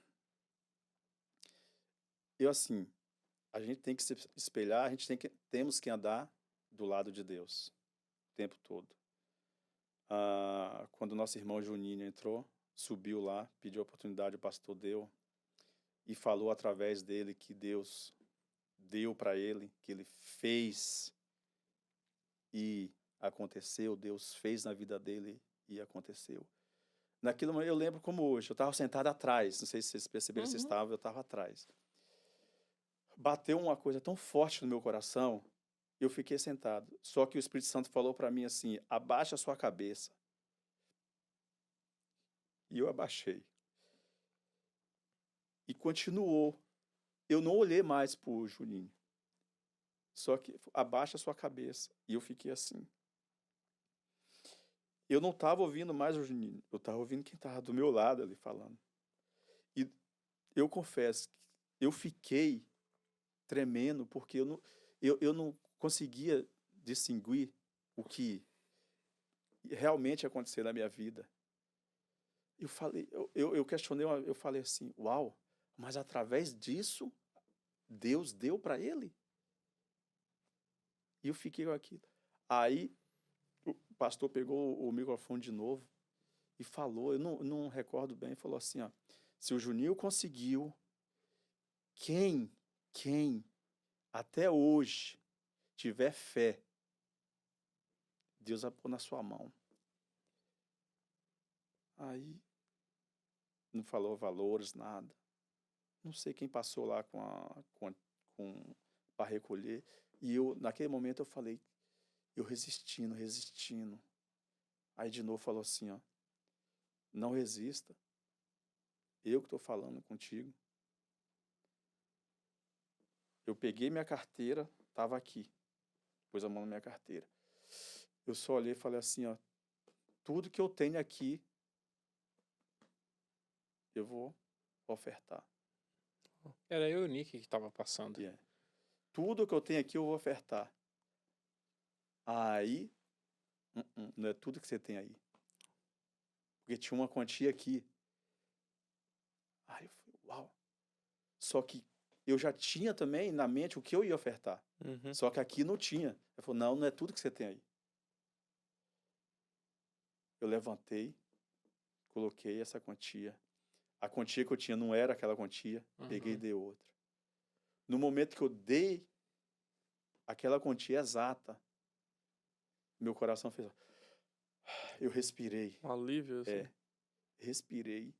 assim, a gente tem que se espelhar, temos que andar do lado de Deus o tempo todo. Quando nosso irmão Juninho entrou, subiu lá, pediu a oportunidade, o pastor deu, e falou através dele que Deus deu para ele, que ele fez e aconteceu, Deus fez na vida dele e aconteceu. Naquilo eu lembro como hoje, eu estava sentado atrás, não sei se vocês perceberam, se estavam, eu estava atrás. Bateu uma coisa tão forte no meu coração, eu fiquei sentado. Só que o Espírito Santo falou para mim assim, abaixa a sua cabeça. E eu abaixei. E continuou. Eu não olhei mais para o Juninho. Só que abaixa a sua cabeça. E eu fiquei assim. Eu não estava ouvindo mais o Juninho. Eu estava ouvindo quem estava do meu lado ali falando. E eu confesso que eu fiquei tremendo, porque eu não conseguia distinguir o que realmente aconteceu na minha vida. Eu falei, eu questionei, eu falei assim, uau, mas através disso, Deus deu para ele? E eu fiquei com aquilo. Aí, o pastor pegou o microfone de novo e falou, eu não recordo bem, falou assim, ó, se o Juninho conseguiu, quem até hoje tiver fé, Deus vai pôr na sua mão. Aí, não falou valores, nada. Não sei quem passou lá para recolher. E eu, naquele momento, eu falei, eu resistindo. Aí de novo falou assim, ó, não resista. Eu que estou falando contigo. Eu peguei minha carteira, estava aqui. Pus a mão na minha carteira. Eu só olhei e falei assim, ó, tudo que eu tenho aqui, eu vou ofertar. Era eu e o Nick que estava passando. Yeah. Tudo que eu tenho aqui, eu vou ofertar. Aí, não é tudo que você tem aí. Porque tinha uma quantia aqui. Aí eu falei, uau. Só que eu já tinha também na mente o que eu ia ofertar. Só que aqui não tinha. Eu falei, não é tudo que você tem aí. Eu levantei, coloquei essa quantia. A quantia que eu tinha não era aquela quantia. Peguei e dei outra. No momento que eu dei aquela quantia exata, meu coração fez... Eu respirei. Um alívio, assim. Respirei.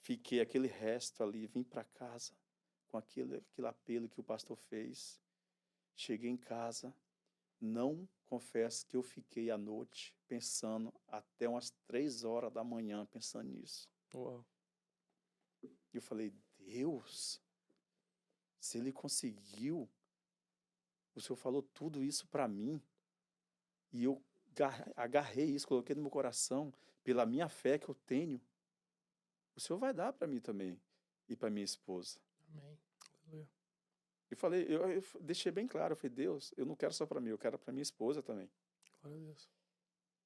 Fiquei aquele resto ali, vim para casa com aquele apelo que o pastor fez. Cheguei em casa, não confesso que eu fiquei à noite pensando até umas 3 horas da manhã pensando nisso. Uau. Eu falei, Deus, se ele conseguiu, o Senhor falou tudo isso para mim, e eu agarrei isso, coloquei no meu coração, pela minha fé que eu tenho, o Senhor vai dar para mim também, e para minha esposa. Amém. Eu falei, eu deixei bem claro, eu falei, Deus, eu não quero só para mim, eu quero para minha esposa também. Glória a Deus.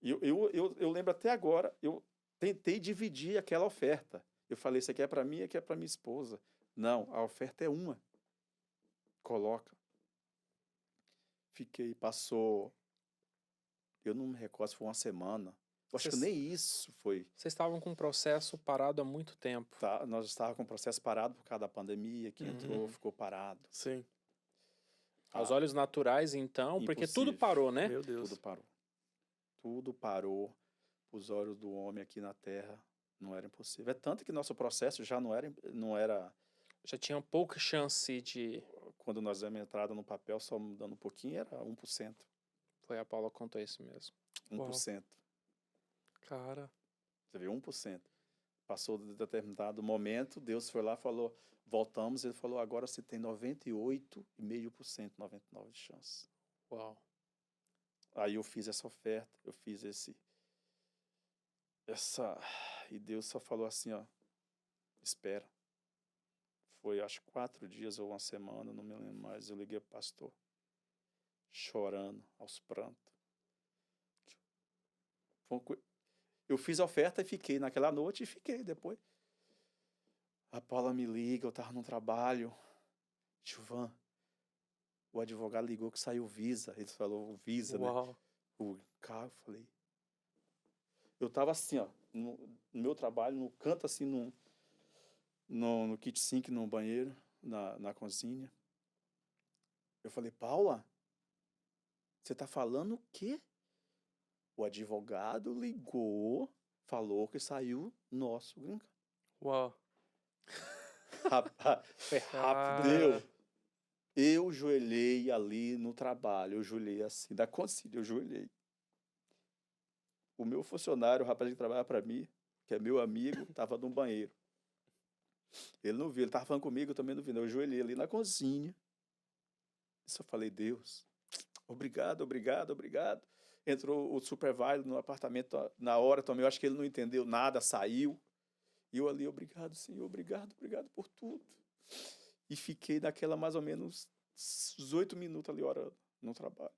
E eu lembro até agora, eu tentei dividir aquela oferta. Eu falei, isso aqui é para mim, aqui é para minha esposa. Não, a oferta é uma. Coloca. Passou, eu não me recordo se foi uma semana. Eu acho que nem isso foi. Vocês estavam com o processo parado há muito tempo. Tá, nós estávamos com o processo parado por causa da pandemia, que entrou, ficou parado. Sim. Aos olhos naturais, então, porque Impossível. tudo parou, né? Meu Deus. Tudo parou. Tudo parou. Os olhos do homem aqui na terra não era impossível. É tanto que nosso processo já não era Já tinha pouca chance de... Quando nós demos entrada no papel, só mudando um pouquinho, era 1%. Foi a Paula contou isso mesmo. 1%. Cara, Você vê, 1%. Passou de determinado momento, Deus foi lá e falou, voltamos, ele falou, agora você tem 98,5%, 99% de chance. Uau. Aí eu fiz essa oferta, eu fiz e Deus só falou assim, ó, espera. Foi, acho, 4 dias ou uma semana, não me lembro mais, eu liguei pro pastor, chorando, aos prantos. Eu fiz a oferta e fiquei naquela noite e fiquei depois. A Paula me liga, eu tava no trabalho. Gilvan, o advogado ligou que saiu Visa. Ele falou o Visa, né? uau. O carro, eu falei. Eu tava assim, ó, no meu trabalho, no canto assim, no kit sink, no banheiro, na cozinha. Eu falei, Paula, você tá falando o quê? O advogado ligou, falou que saiu nosso green card. Uau. Rapaz, Foi rápido. Deus. Eu joelhei ali no trabalho, eu joelhei assim, da Concília, eu joelhei. O meu funcionário, o rapaz que trabalha para mim, que é meu amigo, estava no banheiro. Ele não viu, ele estava falando comigo, eu também não vi, não. Eu joelhei ali na cozinha. E só falei, Deus, obrigado, obrigado, obrigado. Entrou o supervisor no apartamento na hora também, eu acho que ele não entendeu nada, saiu. E eu ali, obrigado, Senhor, obrigado, obrigado por tudo. E fiquei naquela mais ou menos 18 minutos ali orando no trabalho.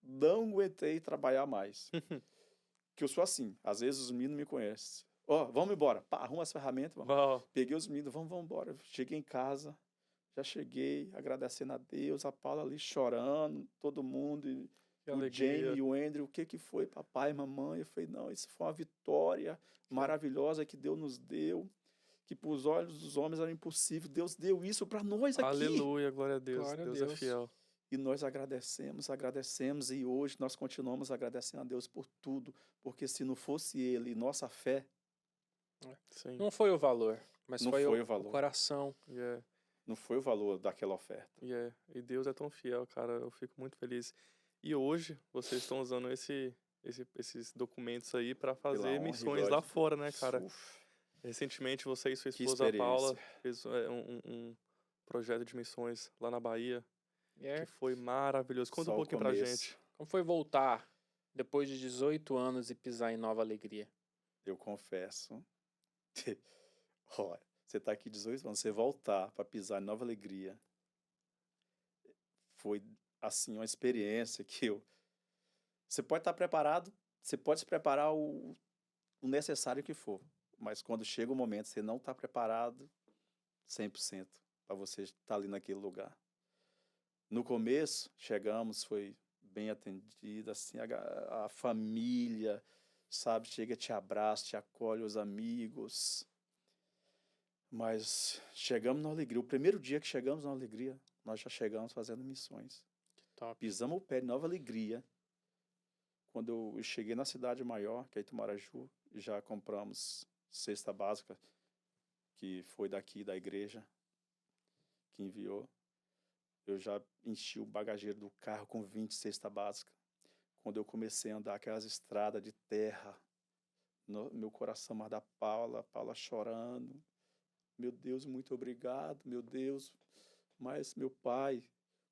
Não aguentei trabalhar mais. Que eu sou assim, às vezes os meninos me conhecem. Ó, vamos embora. Pá, arruma as ferramentas, vamos. Uau. Peguei os meninos, vamos embora. Cheguei em casa, já cheguei agradecendo a Deus, a Paula ali chorando, todo mundo, e Que o alegria. Jamie e o Andrew, o que foi, papai, mamãe? Eu falei, não, isso foi uma vitória maravilhosa que Deus nos deu, que para os olhos dos homens era impossível. Deus deu isso para nós aqui. Aleluia, glória a Deus. Glória a Deus Deus. é fiel. E nós agradecemos, e hoje nós continuamos agradecendo a Deus por tudo, porque se não fosse Ele e nossa fé, Sim. Não foi o valor, mas Não foi, foi o, o valor. o coração. Yeah. não foi o valor daquela oferta. Yeah. E Deus é tão fiel, cara. Eu fico muito feliz. E hoje, vocês estão usando esses documentos aí para fazer honra e missões glória lá de fora, né, cara? Uf, Recentemente, você e sua que esposa Paula experiência. fez um projeto de missões lá na Bahia, É. que foi maravilhoso. Conta Só um o pouquinho pra começo. gente. Como foi voltar depois de 18 anos e pisar em Nova Alegria? Eu confesso. Olha, você está aqui 18 anos, você voltar para pisar em Nova Alegria. Foi, assim, uma experiência que eu... Você pode estar preparado, você pode se preparar o necessário que for, mas quando chega o momento, você não está preparado 100% para você estar ali naquele lugar. No começo, chegamos, foi bem atendida, assim, a família, sabe, chega, te abraça, te acolhe, os amigos. Mas chegamos na Alegria. O primeiro dia que chegamos na Alegria, nós já chegamos fazendo missões. Top. Pisamos o pé em Nova Alegria. Quando eu cheguei na cidade maior, que é Itumaraju, já compramos cesta básica, que foi daqui da igreja, que enviou. Eu já enchi o bagageiro do carro com 20 cesta básica. Quando eu comecei a andar aquelas estradas de terra, meu coração mais da Paula chorando. Meu Deus, muito obrigado, meu Deus. Mas, meu Pai,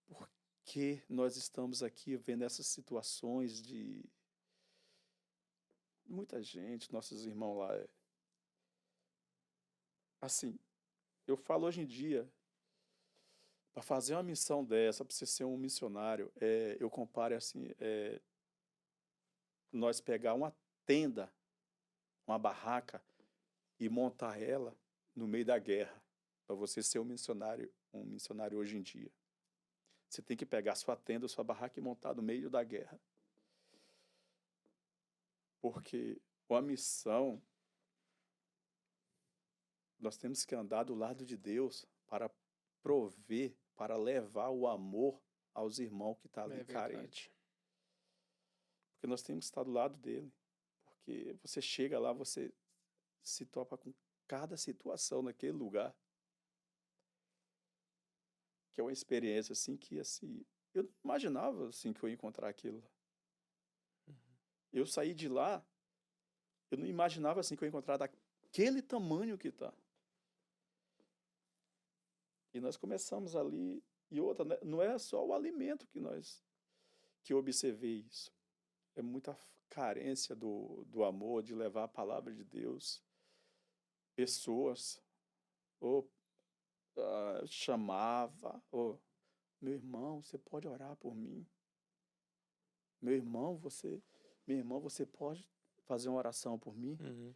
por que nós estamos aqui vendo essas situações de muita gente, nossos irmãos lá? Assim, eu falo hoje em dia, para fazer uma missão dessa, para você ser um missionário, eu comparo assim, nós pegar uma tenda, uma barraca, e montar ela no meio da guerra, para você ser um missionário hoje em dia. Você tem que pegar sua tenda, sua barraca e montar no meio da guerra. Porque uma missão, nós temos que andar do lado de Deus para prover, para levar o amor aos irmãos que estão ali carentes. Porque nós temos que estar do lado dele. Porque você chega lá, você se topa com cada situação naquele lugar. que é uma experiência assim que assim, eu não imaginava assim que eu ia encontrar aquilo. Eu saí de lá, eu não imaginava assim que eu ia encontrar daquele tamanho que tá. E nós começamos ali, e outra, né, não é só o alimento que eu observei isso. É muita carência do amor, de levar a palavra de Deus. Pessoas, ou chamava, ou meu irmão, você pode orar por mim? Meu irmão, você pode fazer uma oração por mim? Uhum.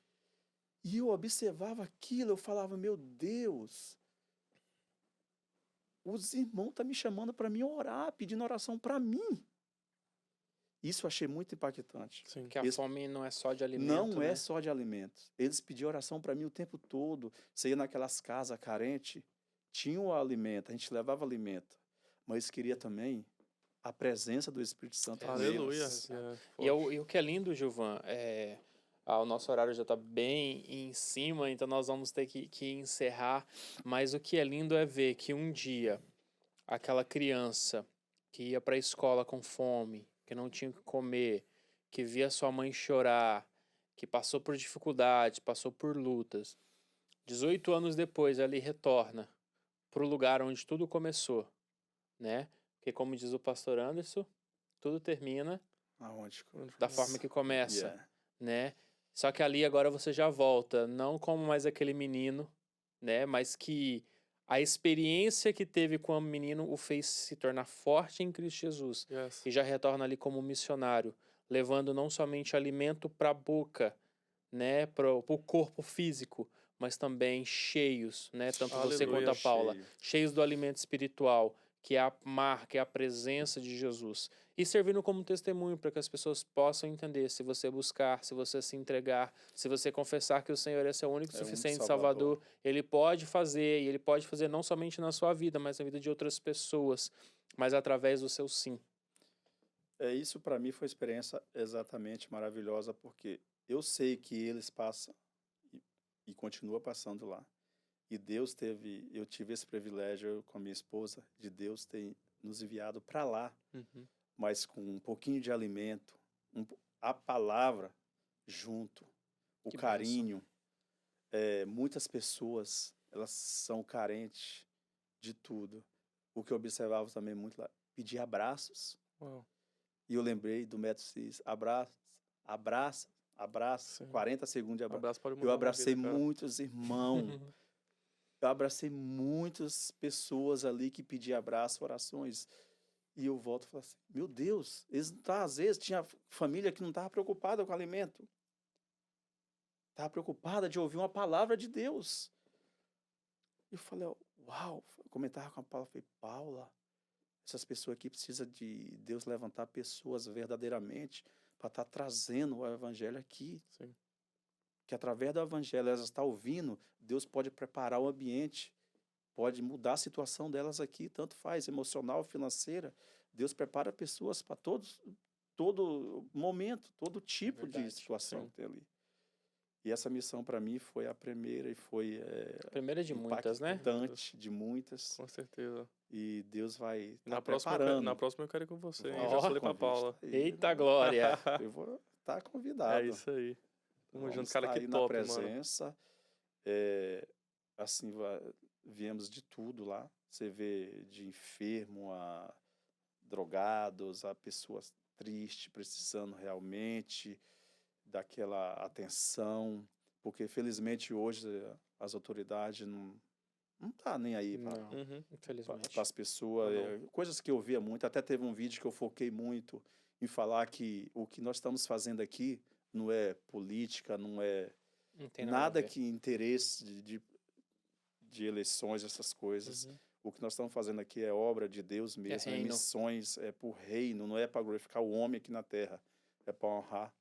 E eu observava aquilo, eu falava, meu Deus, os irmãos estão me chamando para mim orar, pedindo oração para mim. Isso eu achei muito impactante. Sim. Porque a Eles- fome não é só de alimento, Não é né? só de alimentos. Eles pediam oração para mim o tempo todo. Você ia naquelas casas carentes, tinha o alimento, a gente levava alimento, mas queria também a presença do Espírito Santo com Aleluia. eles. E o que é lindo, Gilvan, o nosso horário já está bem em cima, então nós vamos ter que encerrar. Mas o que é lindo é ver que um dia aquela criança que ia para a escola com fome, que não tinha o que comer, que via sua mãe chorar, que passou por dificuldades, passou por lutas, 18 anos depois ele retorna para o lugar onde tudo começou, né? Porque como diz o pastor Anderson, tudo termina Aonde? da forma que começa, Yeah. né? Só que ali agora você já volta, não como mais aquele menino, né? Mas que a experiência que teve com o menino o fez se tornar forte em Cristo Jesus. Yes. E já retorna ali como missionário, levando não somente alimento para a boca, né? Para o corpo físico, mas também cheios, né? Tanto você Aleluia. quanto a Paula, Cheio. cheios do alimento espiritual, que é a marca, é a presença de Jesus. E servindo como testemunho para que as pessoas possam entender, se você buscar, se você se entregar, se você confessar que o Senhor é seu único e É o único suficiente Salvador. Salvador, Ele pode fazer, e Ele pode fazer não somente na sua vida, mas na vida de outras pessoas, mas através do seu sim. Isso para mim foi uma experiência exatamente maravilhosa, porque eu sei que eles passam e continua passando lá. E eu tive esse privilégio com a minha esposa, de Deus ter nos enviado para lá, Uhum. mas com um pouquinho de alimento, a palavra junto, o Que carinho. Muitas pessoas, elas são carentes de tudo. O que eu observava também muito lá, pedir abraços. Uau. E eu lembrei do método CIS, abraça, Sim. 40 segundos de abraço. Abraço para o Eu abracei muitos irmãos, eu abracei muitas pessoas ali que pediam abraço, orações. E eu volto e falo assim, meu Deus, às vezes tinha família que não estava preocupada com o alimento. Estava preocupada de ouvir uma palavra de Deus. E eu falei, uau, eu comentava com a Paula, falei, Paula, essas pessoas aqui precisam de Deus levantar pessoas verdadeiramente para estar trazendo o evangelho aqui. Sim. Que através do evangelho elas estão ouvindo, Deus pode preparar o ambiente, pode mudar a situação delas aqui, tanto faz, emocional, financeira. Deus prepara pessoas para todo momento, todo tipo de Verdade, situação sim. que tem ali. E essa missão para mim foi a primeira e foi A primeira de muitas, né? impactante de muitas. Com certeza. E Deus vai E estar na próxima, preparando. na próxima eu quero ir com você, hein? Ó, Já falei com a convite Paula. tá aí, Eita né? glória! Eu vou estar convidado. É isso aí. Tamo Vamos junto, cara, estar que aí top, na mano. presença. Assim, viemos de tudo lá. Você vê de enfermo a drogados, a pessoas tristes, precisando realmente daquela atenção. Porque, felizmente, hoje as autoridades não tá nem aí para Não, Uhum. infelizmente. as pessoas. Não. Coisas que eu via muito. Até teve um vídeo que eu foquei muito em falar que o que nós estamos fazendo aqui não é política, não é Não tem nada a nada ver. que interesse de eleições, essas coisas. Uhum. O que nós estamos fazendo aqui é obra de Deus mesmo, é reino. missões, é por reino, não é para glorificar o homem aqui na terra, é para honrar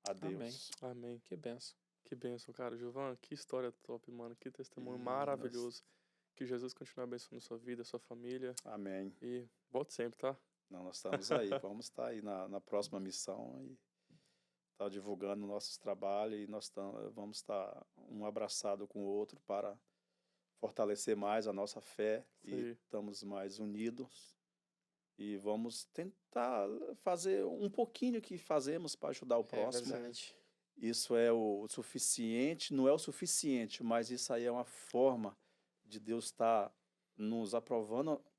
a Deus. Amém. Que benção. Que bênção, cara. Gilvan, que história top, mano. Que testemunho E maravilhoso. Que Jesus continue abençoando sua vida, sua família. Amém. E volte sempre, tá? Não, nós estamos aí, vamos estar aí na próxima missão e estar divulgando nossos trabalhos e vamos estar um abraçado com o outro para fortalecer mais a nossa fé e Sim. estamos mais unidos. E vamos tentar fazer um pouquinho que fazemos para ajudar o próximo. verdade. Isso é o suficiente, não é o suficiente, mas isso aí é uma forma de Deus estar nos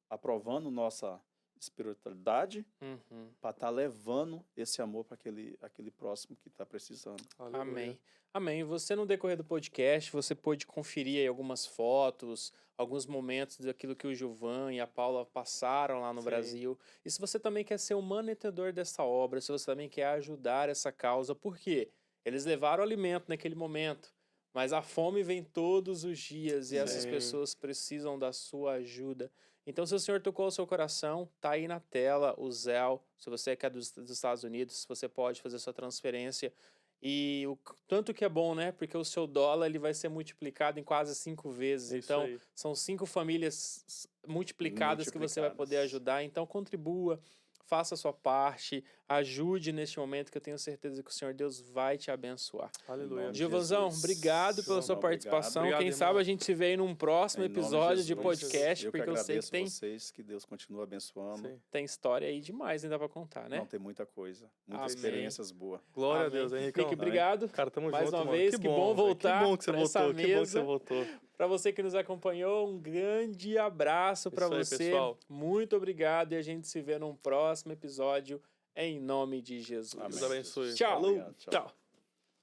aprovando nossa espiritualidade Uhum. para estar levando esse amor para aquele próximo que está precisando. Aleluia. Amém. Amém. Você, no decorrer do podcast, você pôde conferir aí algumas fotos, alguns momentos daquilo que o Gilvan e a Paula passaram lá no Sim. Brasil. E se você também quer ser um mantenedor dessa obra, se você também quer ajudar essa causa, por quê? Eles levaram alimento naquele momento, mas a fome vem todos os dias e essas Sim. pessoas precisam da sua ajuda. Então, se o Senhor tocou o seu coração, tá aí na tela o Zelle. Se você quer dos Estados Unidos, você pode fazer sua transferência. E o tanto que é bom, né? Porque o seu dólar ele vai ser multiplicado em quase 5 vezes. Isso Então, aí. são 5 famílias multiplicadas que você vai poder Multiplicadas. ajudar. Então, contribua, faça a sua parte, ajude neste momento que eu tenho certeza que o Senhor Deus vai te abençoar. Aleluia. nome de Gilvanzão, Jesus. obrigado pela sua Obrigado. participação. Obrigado, Quem irmão. sabe a gente se vê aí num próximo Em nome de episódio de Jesus. podcast, Eu que porque eu sei que agradeço tem, vocês, que Deus continue abençoando. Sim. tem história aí demais ainda pra contar, né? Não, tem muita coisa, muitas Amém. experiências boas. Glória Amém. a Deus, Henricão. Fique obrigado. Cara, tamo Mais junto, uma mano. vez, que bom velho. voltar Que bom que você pra essa voltou, que bom que você mesa. voltou. Para você que nos acompanhou, um grande abraço para Isso aí, você. pessoal. Muito obrigado e a gente se vê num próximo episódio em nome de Jesus. Amém. Deus abençoe. Tchau. Obrigado, tchau. Tchau.